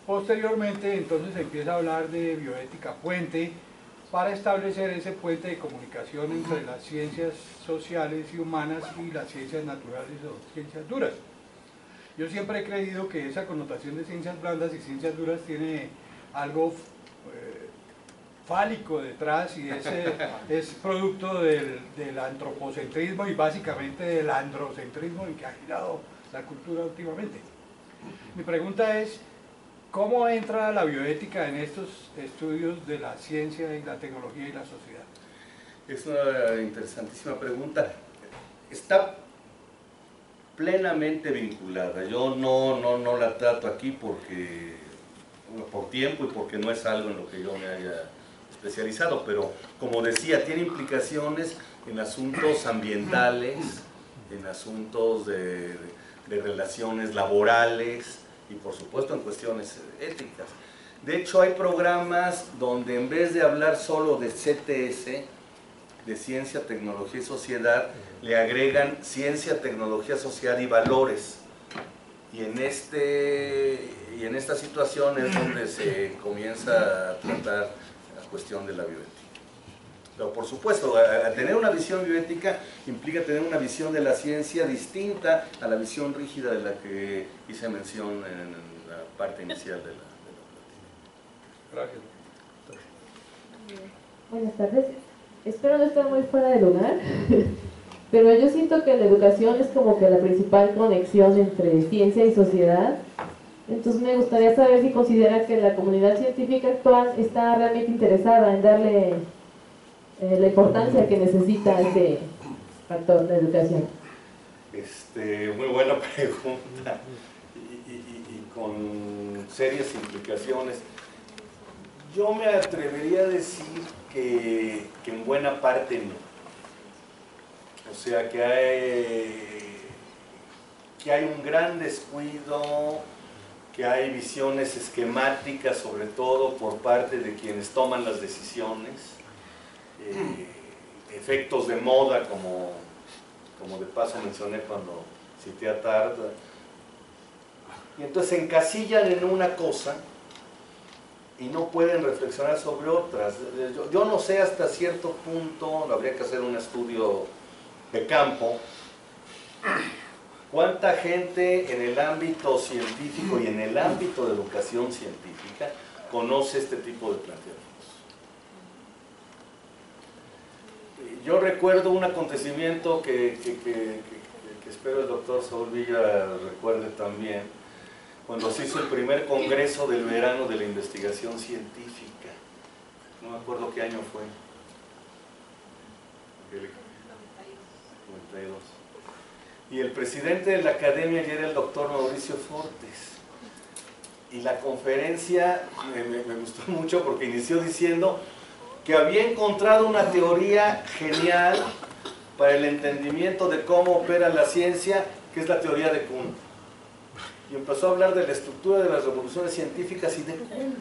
Posteriormente, entonces, se empieza a hablar de bioética puente para establecer ese puente de comunicación entre las ciencias sociales y humanas y las ciencias naturales o ciencias duras. Yo siempre he creído que esa connotación de ciencias blandas y ciencias duras tiene algo fálico detrás y es producto del antropocentrismo y básicamente del androcentrismo en que ha girado la cultura últimamente. Mi pregunta es, ¿cómo entra la bioética en estos estudios de la ciencia y la tecnología y la sociedad? Es una interesantísima pregunta. Está plenamente vinculada. Yo no la trato aquí por tiempo y porque no es algo en lo que yo me haya especializado, pero como decía, tiene implicaciones en asuntos ambientales, en asuntos de relaciones laborales y por supuesto en cuestiones éticas. De hecho hay programas donde en vez de hablar solo de CTS, de ciencia, tecnología y sociedad, le agregan ciencia, tecnología, sociedad y valores. Y en esta situación es donde se comienza a tratar la cuestión de la bioética. Pero por supuesto, a tener una visión bioética implica tener una visión de la ciencia distinta a la visión rígida de la que hice mención en la parte inicial de la Gracias. Buenas tardes. Espero no estar muy fuera de lugar, pero yo siento que la educación es como que la principal conexión entre ciencia y sociedad. Entonces me gustaría saber si considera que la comunidad científica actual está realmente interesada en darle la importancia que necesita este factor, la educación. Muy buena pregunta y con serias implicaciones. Yo me atrevería a decir que en buena parte no. O sea, que hay un gran descuido, que hay visiones esquemáticas, sobre todo por parte de quienes toman las decisiones, efectos de moda, como de paso mencioné cuando cité a Tarda, y entonces se encasillan en una cosa y no pueden reflexionar sobre otras. Yo no sé hasta cierto punto, habría que hacer un estudio de campo, cuánta gente en el ámbito científico y en el ámbito de educación científica conoce este tipo de planteamientos. Yo recuerdo un acontecimiento que espero el doctor Saúl Villa recuerde también, cuando se hizo el primer congreso del verano de la investigación científica. No me acuerdo qué año fue. 92. Y el presidente de la academia ya era el doctor Mauricio Fortes. Y la conferencia me gustó mucho porque inició diciendo que había encontrado una teoría genial para el entendimiento de cómo opera la ciencia, que es la teoría de Kuhn. Y empezó a hablar de la estructura de las revoluciones científicas y de Kuhn.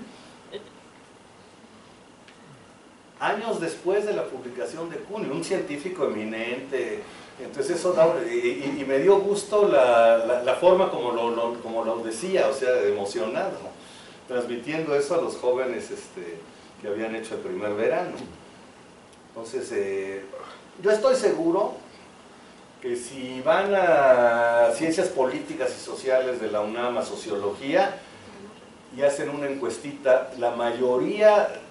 Años después de la publicación de Kuhn, un científico eminente. Entonces eso da, y me dio gusto la forma como lo decía, o sea, emocionado, transmitiendo eso a los jóvenes que habían hecho el primer verano. Entonces, yo estoy seguro que si van a ciencias políticas y sociales de la UNAM, a sociología, y hacen una encuestita, la mayoría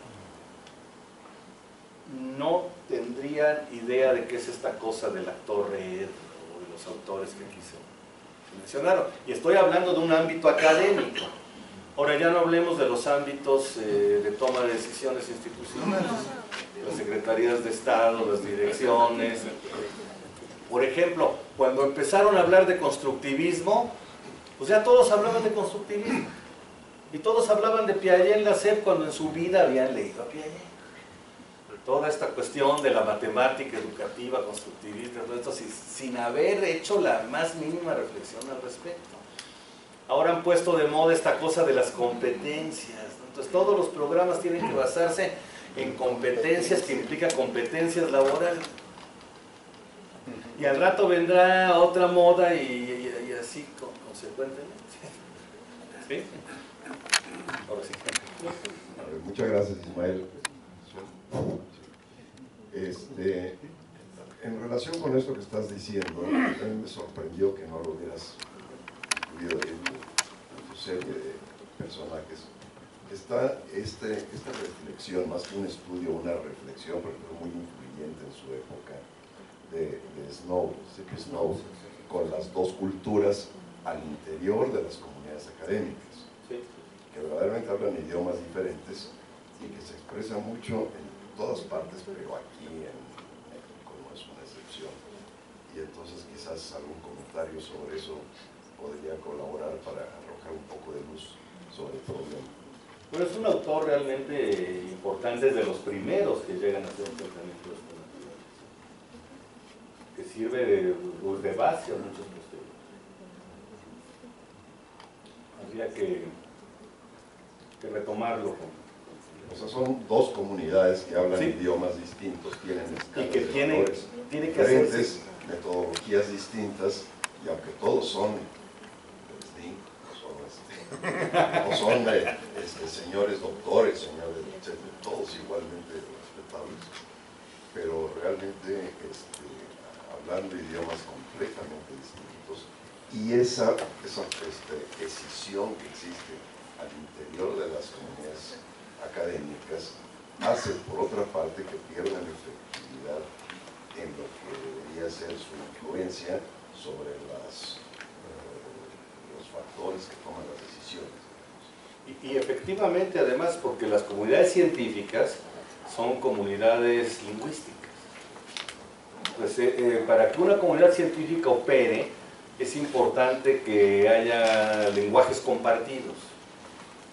no tendrían idea de qué es esta cosa del actor red o de los autores que aquí se mencionaron. Y estoy hablando de un ámbito académico. Ahora ya no hablemos de los ámbitos de toma de decisiones institucionales, las secretarías de Estado, las direcciones. Por ejemplo, cuando empezaron a hablar de constructivismo, pues ya todos hablaban de constructivismo. Y todos hablaban de Piaget en la SEP cuando en su vida habían leído a Piaget. Toda esta cuestión de la matemática educativa, constructivista, todo esto sin haber hecho la más mínima reflexión al respecto. Ahora han puesto de moda esta cosa de las competencias, ¿no? Entonces todos los programas tienen que basarse en competencias, que implica competencias laborales. Y al rato vendrá otra moda y así consecuentemente. ¿Sí? Ahora sí. Muchas gracias, Ismael. En relación con esto que estás diciendo, a mí me sorprendió que no lo hubieras incluido en tu serie de personajes. Está esta reflexión, más que un estudio, una reflexión, pero fue muy influyente en su época, de Snow, C.P. Snow, con las dos culturas al interior de las comunidades académicas, que verdaderamente hablan idiomas diferentes y que se expresa mucho en todas partes, pero aquí en México no es una excepción. Y entonces quizás algún comentario sobre eso podría colaborar para arrojar un poco de luz sobre el problema. Bueno, es un autor realmente importante, de los primeros que llegan a hacer un tratamiento de esta naturaleza, que sirve de base a muchos posteriores. Habría que retomarlo. O sea, son dos comunidades que hablan Sí. idiomas distintos, tienen escalas de diferentes, metodologías distintas, y aunque todos son no son señores doctores, señores, etcétera, todos igualmente respetables, pero realmente hablando idiomas completamente distintos, y esa escisión que existe al interior de las comunidades académicas hace, por otra parte, que pierdan efectividad en lo que debería ser su influencia sobre los factores que toman las decisiones. Y efectivamente, además, porque las comunidades científicas son comunidades lingüísticas. Pues, para que una comunidad científica opere, es importante que haya lenguajes compartidos.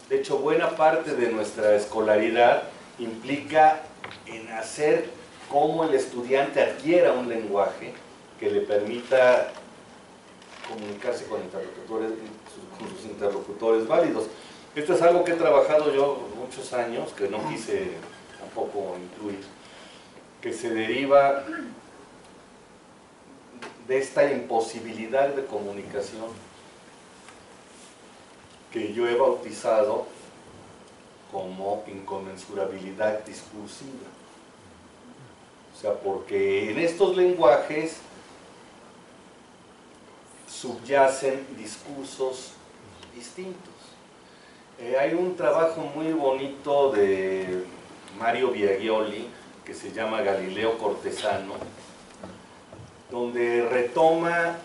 De hecho, buena parte de nuestra escolaridad implica en hacer cómo el estudiante adquiera un lenguaje que le permita comunicarse con sus interlocutores válidos. Esto es algo que he trabajado yo muchos años, que no quise tampoco incluir, que se deriva de esta imposibilidad de comunicación que yo he bautizado como inconmensurabilidad discursiva. O sea, porque en estos lenguajes subyacen discursos distintos. Hay un trabajo muy bonito de Mario Biagioli que se llama Galileo Cortesano, donde retoma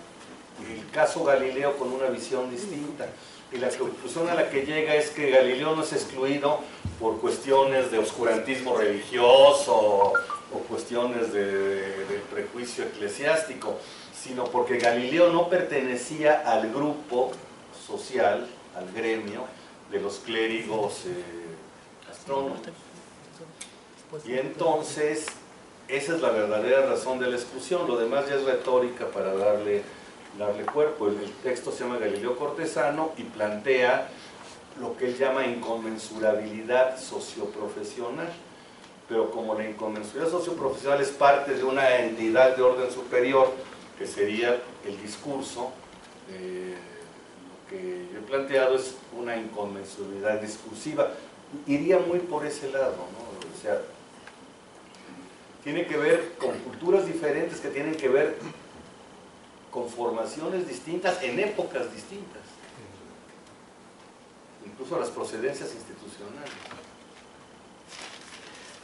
el caso Galileo con una visión distinta. Y la conclusión a la que llega es que Galileo no es excluido por cuestiones de oscurantismo religioso o cuestiones del prejuicio eclesiástico, sino porque Galileo no pertenecía al grupo social, al gremio de los clérigos astrónomos. Y entonces, esa es la verdadera razón de la exclusión. Lo demás ya es retórica para darle cuerpo. El texto se llama Galileo Cortesano y plantea lo que él llama inconmensurabilidad socioprofesional. Pero como la inconmensurabilidad socioprofesional es parte de una entidad de orden superior, que sería el discurso, lo que yo he planteado es una inconmensurabilidad discursiva. Iría muy por ese lado, ¿no? O sea, tiene que ver con culturas diferentes que tienen que ver con formaciones distintas en épocas distintas, incluso las procedencias institucionales.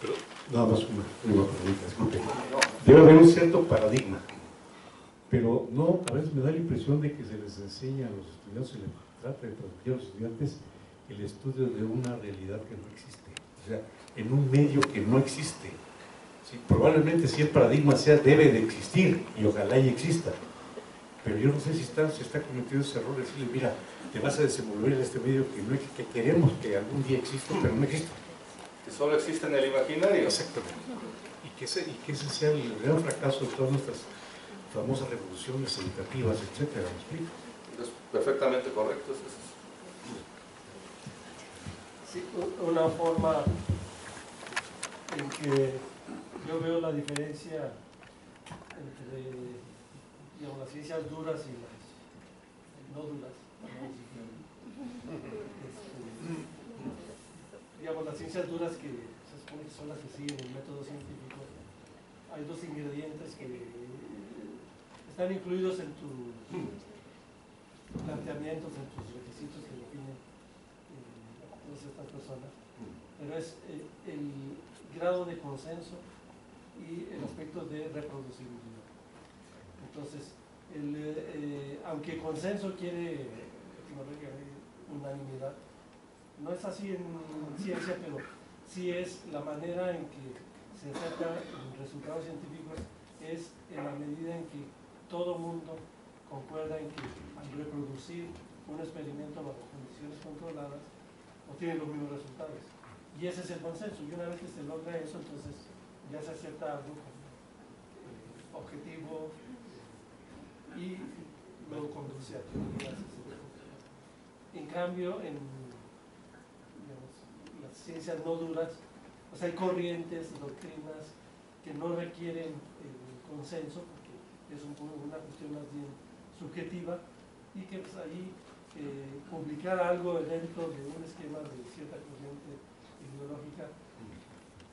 Pero nada más una pregunta, disculpe. Debe haber un cierto paradigma, pero no, a veces me da la impresión de que se les enseña a los estudiantes, se les trata de transmitir a los estudiantes el estudio de una realidad que no existe, o sea, en un medio que no existe. Sí, probablemente si el paradigma debe de existir, y ojalá y exista, pero yo no sé si se está cometiendo ese error de decirle, mira, te vas a desenvolver en este medio que queremos que algún día exista, pero no existe. Que solo existe en el imaginario. Exactamente. Y que ese sea el gran fracaso de todas nuestras famosas revoluciones educativas, etcétera. ¿Me explico? Es perfectamente correcto. Sí, una forma en que yo veo la diferencia entre, digamos, las ciencias duras y las no duras. Digamos, las ciencias duras que se supone que son las que siguen el método científico, hay dos ingredientes que están incluidos en tus planteamientos, en tus requisitos que definen todas estas personas, pero es el grado de consenso y el aspecto de reproducibilidad. Entonces, aunque consenso quiere unanimidad, no es así en ciencia, pero sí es la manera en que se sacan resultados científicos, es en la medida en que todo mundo concuerda en que al reproducir un experimento bajo condiciones controladas, obtiene los mismos resultados. Y ese es el consenso, y una vez que se logra eso, entonces ya se acepta algo como objetivo y luego conduce a teorías. En cambio, en las ciencias no duras, pues hay corrientes, doctrinas que no requieren consenso, porque es una cuestión más bien subjetiva, y que pues ahí publicar algo dentro de un esquema de cierta corriente ideológica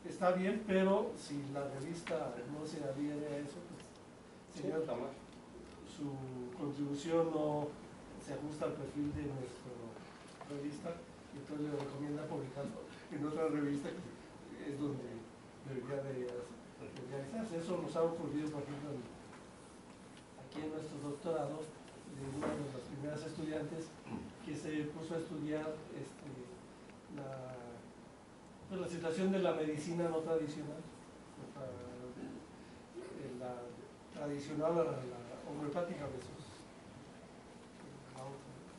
está bien, pero si la revista no se adhiere a eso, pues sería su contribución no se ajusta al perfil de nuestra revista, y entonces le recomienda publicarlo en otra revista que es donde debería de realizarse. Eso nos ha ocurrido, por ejemplo, aquí en nuestro doctorado, de una de las primeras estudiantes que se puso a estudiar la situación de la medicina no tradicional, la tradicional a la homeopática versus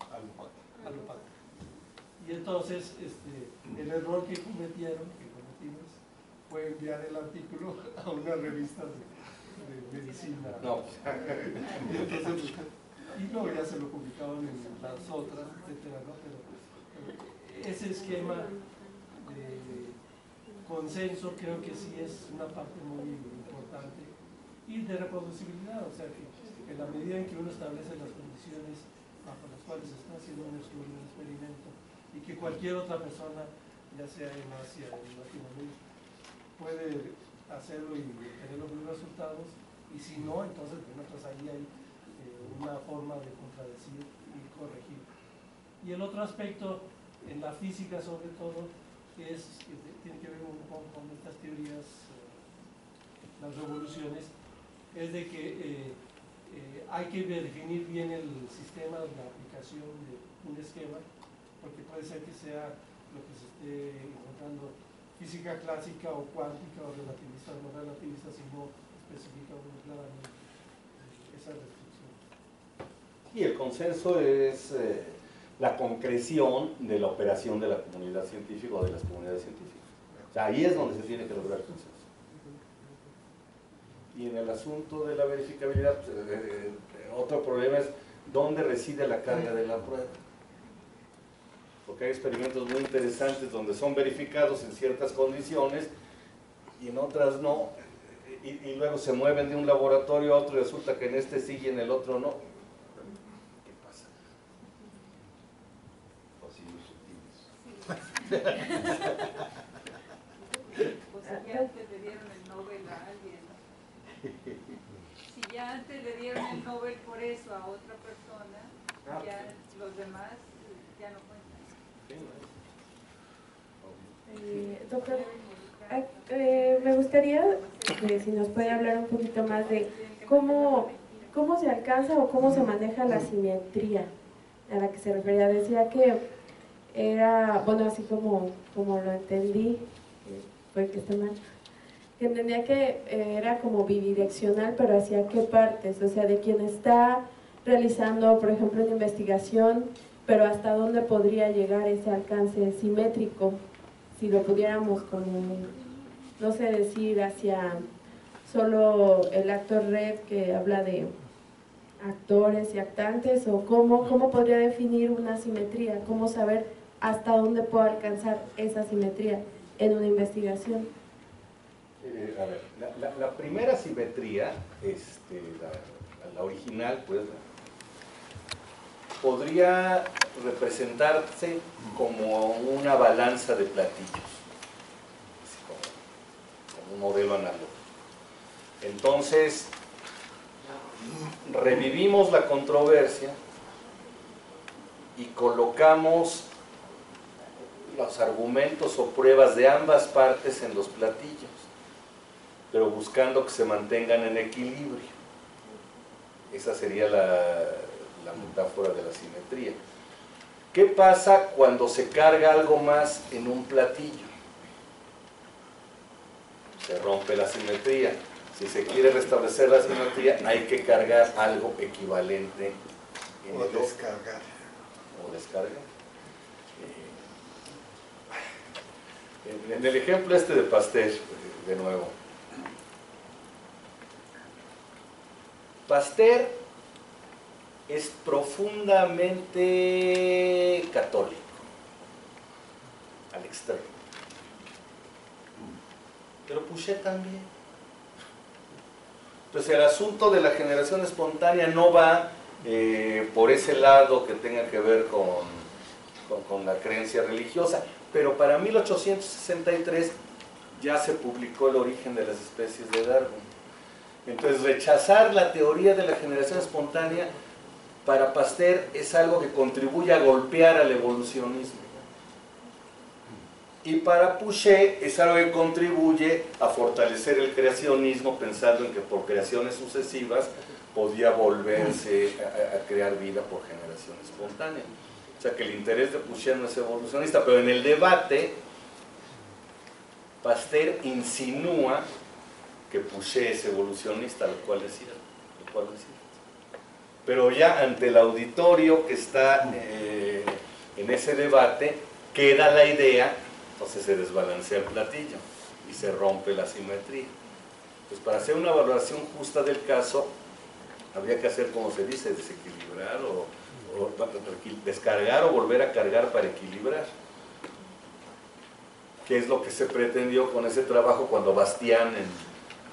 la alopática. Y entonces el error que cometimos fue enviar el artículo a una revista de medicina. No. Entonces, y luego ya se lo publicaban en las otras, etcétera, ¿no? Pero ese esquema de consenso creo que sí es una parte muy importante, y de reproducibilidad, o sea que en la medida en que uno establece las condiciones bajo las cuales se está haciendo un estudio, un experimento, y que cualquier otra persona, ya sea en Asia o en Latinoamérica, puede hacerlo y tener los mismos resultados, y si no, entonces bueno, pues ahí hay una forma de contradecir y corregir. Y el otro aspecto, en la física sobre todo, que tiene que ver un poco con estas teorías, las revoluciones, es de que hay que definir bien el sistema de la aplicación de un esquema, porque puede ser que sea lo que se esté encontrando física clásica o cuántica o relativista o no relativista, si no especifica uno claramente esa restricción. Y el consenso es la concreción de la operación de la comunidad científica o de las comunidades científicas. O sea, ahí es donde se tiene que lograr el consenso. Y en el asunto de la verificabilidad, otro problema es dónde reside la carga de la prueba. Porque hay experimentos muy interesantes donde son verificados en ciertas condiciones y en otras no, y luego se mueven de un laboratorio a otro y resulta que en este sí y en el otro no. ¿Qué pasa? Pasillos sutiles. Pues si ya antes le dieron el Nobel a alguien, si ya antes le dieron el Nobel por eso a otra persona, ya los demás ya no cuentan. Doctor, me gustaría si nos puede hablar un poquito más de cómo se alcanza o cómo se maneja la simetría a la que se refería. Decía que era, bueno, así como lo entendí, puede que esté mal, que entendía que era como bidireccional, pero hacia qué partes, o sea, de quien está realizando, por ejemplo, una investigación, pero hasta dónde podría llegar ese alcance simétrico, si lo pudiéramos como, no sé, decir hacia solo el actor red que habla de actores y actantes, o cómo podría definir una simetría, cómo saber hasta dónde puedo alcanzar esa simetría en una investigación. A ver, la primera simetría, la original, pues, podría representarse como una balanza de platillos, así como un modelo análogo. Entonces, revivimos la controversia y colocamos los argumentos o pruebas de ambas partes en los platillos, pero buscando que se mantengan en equilibrio. Esa sería la metáfora de la simetría. ¿Qué pasa cuando se carga algo más en un platillo? Se rompe la simetría. Si se quiere restablecer la simetría, hay que cargar algo equivalente en O el otro. descargar. O descargar. En el ejemplo de Pasteur, de nuevo. Pasteur es profundamente católico, al extremo. Pero Pouchet también. Entonces el asunto de la generación espontánea no va por ese lado que tenga que ver con la creencia religiosa, pero para 1863 ya se publicó El origen de las especies de Darwin. Entonces rechazar la teoría de la generación espontánea para Pasteur es algo que contribuye a golpear al evolucionismo. Y para Pouchet es algo que contribuye a fortalecer el creacionismo, pensando en que por creaciones sucesivas podía volverse a crear vida por generación espontánea. O sea que el interés de Pouchet no es evolucionista, pero en el debate Pasteur insinúa que Pouchet es evolucionista, lo cual es cierto. Pero ya ante el auditorio que está en ese debate, queda la idea, entonces se desbalancea el platillo y se rompe la simetría. Pues para hacer una valoración justa del caso, habría que hacer, como se dice, desequilibrar o descargar o volver a cargar para equilibrar. ¿Qué es lo que se pretendió con ese trabajo cuando Bastián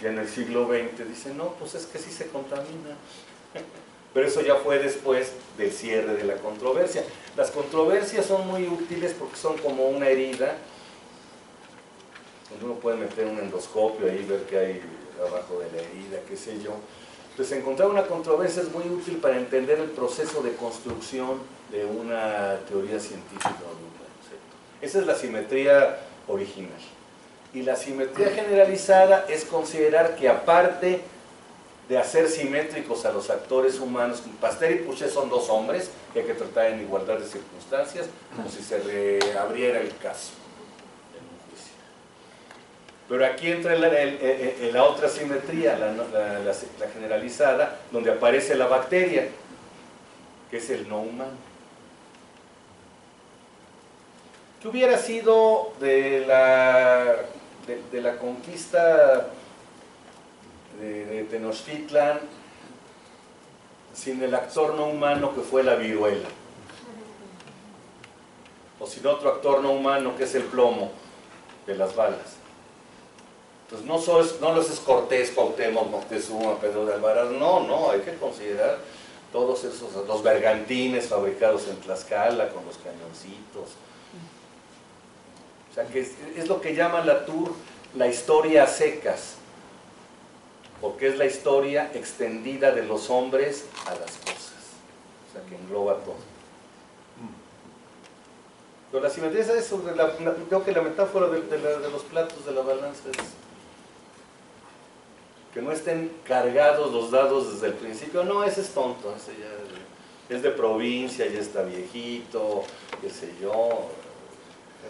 ya en el siglo XX dice, no, pues es que sí se contamina? Pero eso ya fue después del cierre de la controversia. Las controversias son muy útiles porque son como una herida, donde uno puede meter un endoscopio ahí, ver qué hay abajo de la herida, qué sé yo. Entonces encontrar una controversia es muy útil para entender el proceso de construcción de una teoría científica o de un concepto. Esa es la simetría original. Y la simetría generalizada es considerar que aparte de hacer simétricos a los actores humanos, Pasteur y Pouchet son dos hombres que hay que tratar en igualdad de circunstancias, como si se reabriera el caso en un juicio. Pero aquí entra la otra simetría, la generalizada, donde aparece la bacteria, que es el no humano. ¿Qué hubiera sido de la conquista de Tenochtitlan sin el actor no humano que fue la viruela? O sin otro actor no humano que es el plomo de las balas. Entonces no los es Cortés, Cuauhtémoc, Moctezuma, Pedro de Alvarado, no, hay que considerar todos esos, los bergantines fabricados en Tlaxcala con los cañoncitos. O sea que es lo que llama Latour la historia a secas, porque es la historia extendida de los hombres a las cosas, o sea que engloba todo. Pero la simetría es sobre creo que la metáfora de los platos de la balanza es que no estén cargados los dados desde el principio. No, ese es tonto, ese ya es de provincia, ya está viejito, qué sé yo,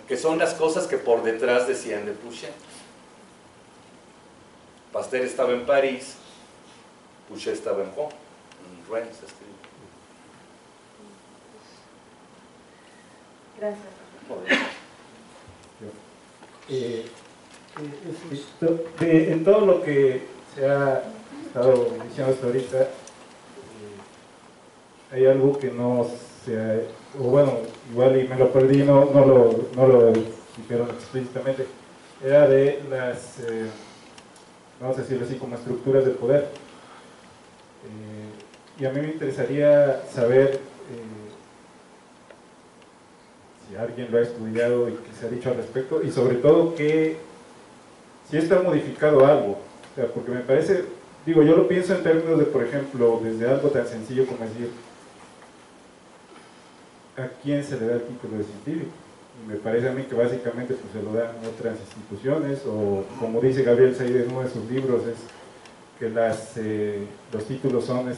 que son las cosas que por detrás decían de Pouchet. Pasteur estaba en París, Pouchet estaba en Rennes, escribe. Gracias. En todo lo que se ha estado diciendo hasta ahorita, hay algo que no se ha, o bueno, igual y me lo perdí, no lo dijeron explícitamente, era de las, vamos a decirlo así, como estructuras de poder. Y a mí me interesaría saber si alguien lo ha estudiado y qué se ha dicho al respecto, y sobre todo que si esto ha modificado algo, o sea, porque me parece, digo, yo lo pienso en términos de, por ejemplo, desde algo tan sencillo como decir, ¿a quién se le da el título de científico? Y me parece a mí que básicamente pues, se lo dan otras instituciones, o como dice Gabriel Said en uno de sus libros, es que los títulos son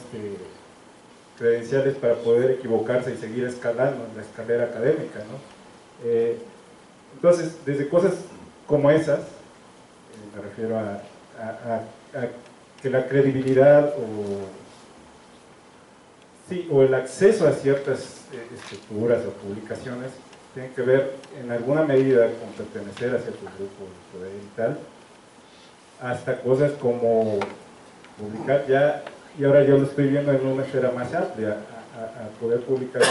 credenciales para poder equivocarse y seguir escalando en la escalera académica, ¿no? Entonces, desde cosas como esas, me refiero a que la credibilidad o el acceso a ciertas estructuras o publicaciones tiene que ver en alguna medida con pertenecer a ciertos grupos de poder y tal, hasta cosas como publicar ya, y ahora yo lo estoy viendo en una esfera más amplia, a poder publicar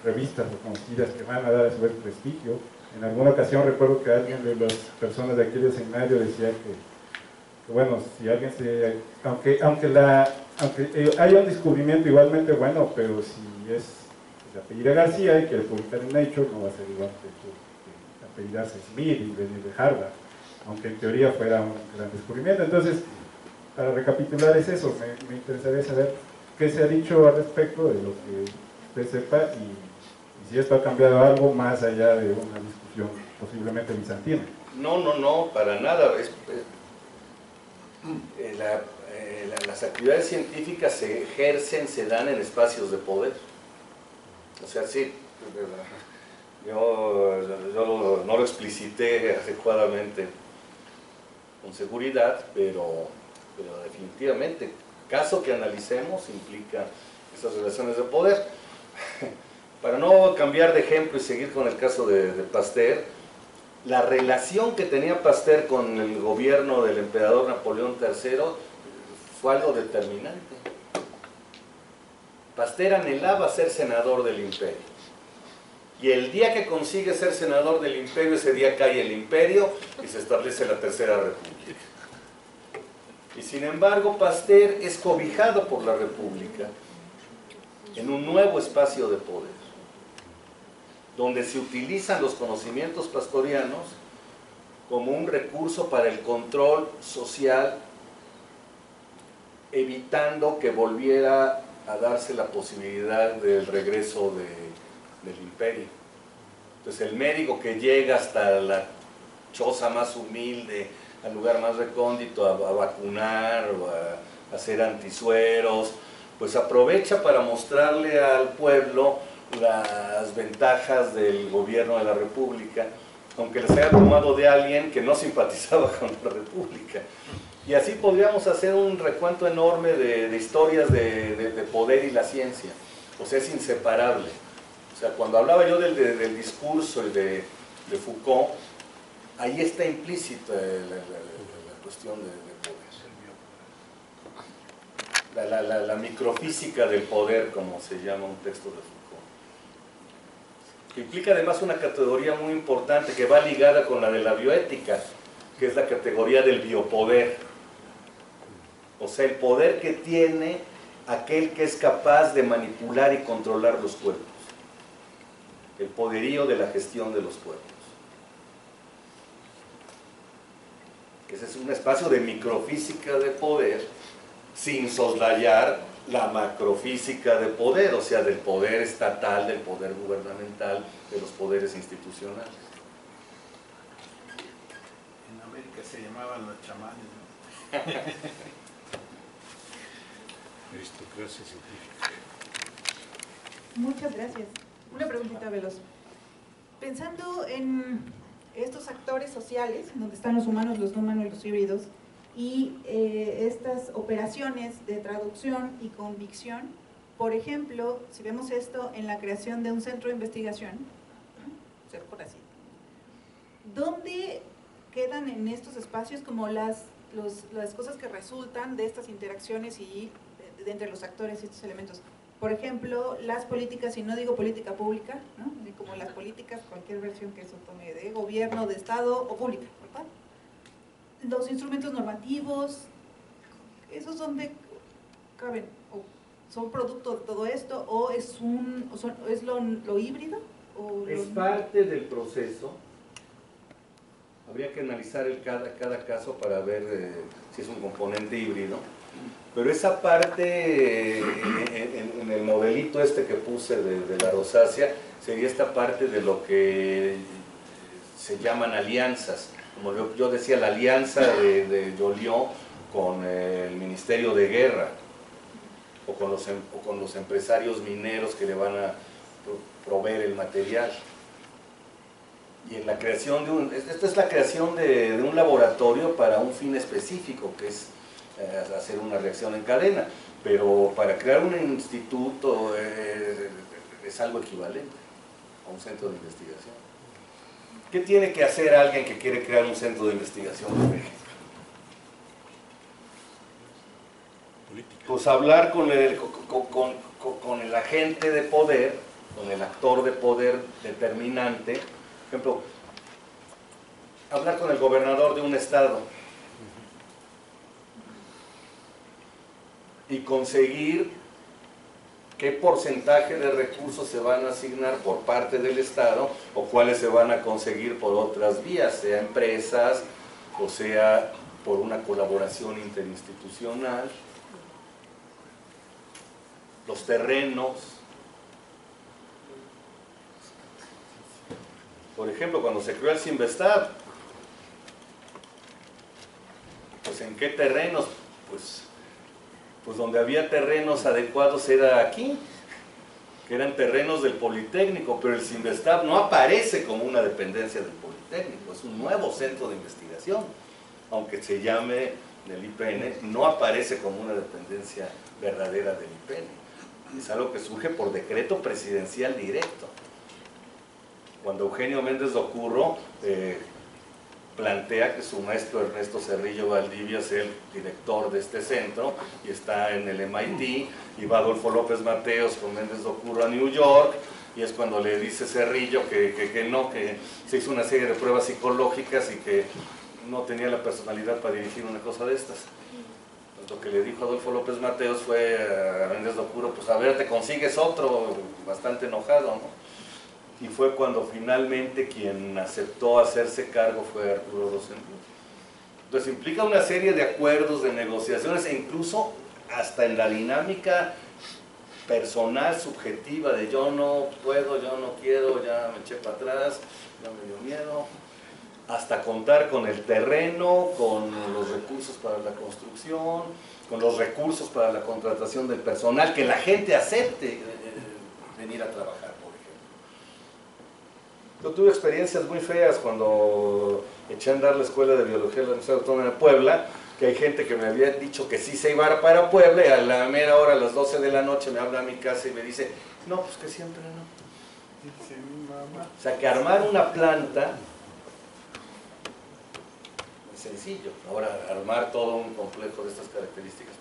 revistas reconocidas que van a dar a su vez prestigio. En alguna ocasión recuerdo que alguien de las personas de aquí del seminario decía que bueno, si alguien aunque haya un descubrimiento igualmente bueno, pero si es de apellido García y quiere publicar en Nature, no va a ser igual que apellidarse Smith y venir de Harvard, aunque en teoría fuera un gran descubrimiento. Entonces, para recapitular es eso, me interesaría saber qué se ha dicho al respecto de lo que usted sepa y si esto ha cambiado algo más allá de una discusión posiblemente bizantina. No, para nada. Las actividades científicas se ejercen, se dan en espacios de poder. O sea, sí, yo no lo explicité adecuadamente con seguridad, pero definitivamente, caso que analicemos implica esas relaciones de poder. Para no cambiar de ejemplo y seguir con el caso de Pasteur, la relación que tenía Pasteur con el gobierno del emperador Napoleón III fue algo determinante. Pasteur anhelaba ser senador del imperio. Y el día que consigue ser senador del imperio, ese día cae el imperio y se establece la Tercera República. Y sin embargo, Pasteur es cobijado por la República en un nuevo espacio de poder, donde se utilizan los conocimientos pastorianos como un recurso para el control social, evitando que volviera a darse la posibilidad del regreso del imperio. Entonces el médico que llega hasta la choza más humilde, al lugar más recóndito, a vacunar o a hacer antisueros, pues aprovecha para mostrarle al pueblo las ventajas del gobierno de la República, aunque les haya tomado de alguien que no simpatizaba con la República. Y así podríamos hacer un recuento enorme de historias de poder y la ciencia. O sea, es inseparable. O sea, cuando hablaba yo del discurso y de Foucault, ahí está implícita la cuestión de poder. La microfísica del poder, como se llama un texto de Foucault. Que implica además una categoría muy importante que va ligada con la de la bioética, que es la categoría del biopoder. O sea, el poder que tiene aquel que es capaz de manipular y controlar los cuerpos. El poderío de la gestión de los cuerpos. Ese es un espacio de microfísica de poder, sin soslayar la macrofísica de poder, o sea, del poder estatal, del poder gubernamental, de los poderes institucionales. En América se llamaban los chamanes, ¿no? Aristocracia científica. Muchas gracias. Una preguntita veloz. Pensando en estos actores sociales, donde están los humanos, los no humanos y los híbridos, y estas operaciones de traducción y convicción, por ejemplo, si vemos esto en la creación de un centro de investigación, por así, ¿dónde quedan en estos espacios como las cosas que resultan de estas interacciones y de entre los actores y estos elementos? Por ejemplo, las políticas, y no digo política pública, ¿no? Como las políticas, cualquier versión que eso tome de gobierno, de Estado o pública, ¿verdad? Los instrumentos normativos, ¿esos dónde caben? ¿O son producto de todo esto? ¿O es lo híbrido? ¿O es parte del proceso. Habría que analizar cada caso para ver si es un componente híbrido. Pero esa parte, en el modelito este que puse de la rosácea, sería esta parte de lo que se llaman alianzas. Como yo decía, la alianza de Joliot con el Ministerio de Guerra, o con los empresarios mineros que le van a proveer el material. Y en la creación esta es la creación de un laboratorio para un fin específico, que es hacer una reacción en cadena, pero para crear un instituto es algo equivalente a un centro de investigación. ¿Qué tiene que hacer alguien que quiere crear un centro de investigación, por ejemplo? Pues hablar con el agente de poder, con el actor de poder determinante. Por ejemplo, hablar con el gobernador de un estado y conseguir qué porcentaje de recursos se van a asignar por parte del Estado o cuáles se van a conseguir por otras vías, sea empresas o sea por una colaboración interinstitucional. Los terrenos. Por ejemplo, cuando se creó el Cinvestav, pues ¿en qué terrenos? Pues donde había terrenos adecuados era aquí, que eran terrenos del Politécnico, pero el Cinvestav no aparece como una dependencia del Politécnico, es un nuevo centro de investigación, aunque se llame del IPN, no aparece como una dependencia verdadera del IPN, es algo que surge por decreto presidencial directo. Cuando Eugenio Méndez Docurro plantea que su maestro Ernesto Cerrillo Valdivia es el director de este centro y está en el MIT, y va Adolfo López Mateos con Méndez Docurro a New York, y es cuando le dice Cerrillo que no, que se hizo una serie de pruebas psicológicas y que no tenía la personalidad para dirigir una cosa de estas. Pues lo que le dijo Adolfo López Mateos fue a Méndez Docurro, pues a ver, te consigues otro, bastante enojado, ¿no? Y fue cuando finalmente quien aceptó hacerse cargo fue Arturo Rosenbluth. Entonces implica una serie de acuerdos, de negociaciones, e incluso hasta en la dinámica personal, subjetiva, de yo no puedo, yo no quiero, ya me eché para atrás, ya me dio miedo, hasta contar con el terreno, con los recursos para la construcción, con los recursos para la contratación del personal, que la gente acepte venir a trabajar. Yo tuve experiencias muy feas cuando eché a andar la Escuela de Biología de la Universidad Autónoma de Puebla, que hay gente que me había dicho que sí se iba para Puebla, y a la mera hora, a las 12 de la noche, me habla a mi casa y me dice, no, pues que siempre no. Dice mi mamá. O sea, que armar una planta es sencillo. Ahora, armar todo un complejo de estas características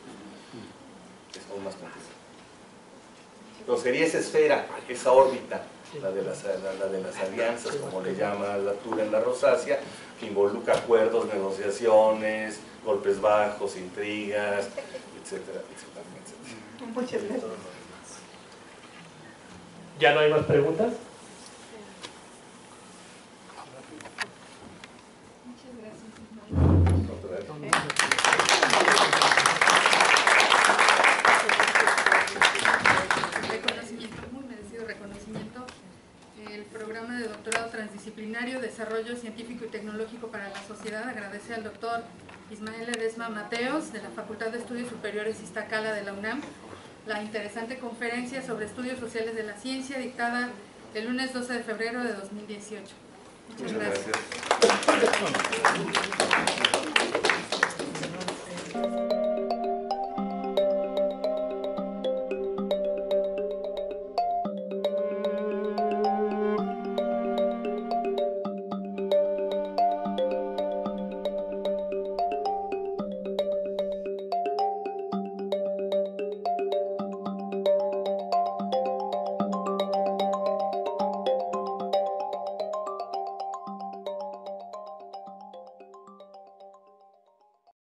es aún más complicado. Entonces sería esa esfera, esa órbita, la de las alianzas, como le llama la Arturo en la rosácea, que involucra acuerdos, negociaciones, golpes bajos, intrigas, etcétera, etcétera, etcétera. Muchas gracias. ¿Ya no hay más preguntas? Transdisciplinario, Desarrollo Científico y Tecnológico para la Sociedad, agradece al doctor Ismael Ledesma Mateos de la Facultad de Estudios Superiores Iztacala de la UNAM la interesante conferencia sobre estudios sociales de la ciencia dictada el lunes 12 de febrero de 2018. Muchas gracias.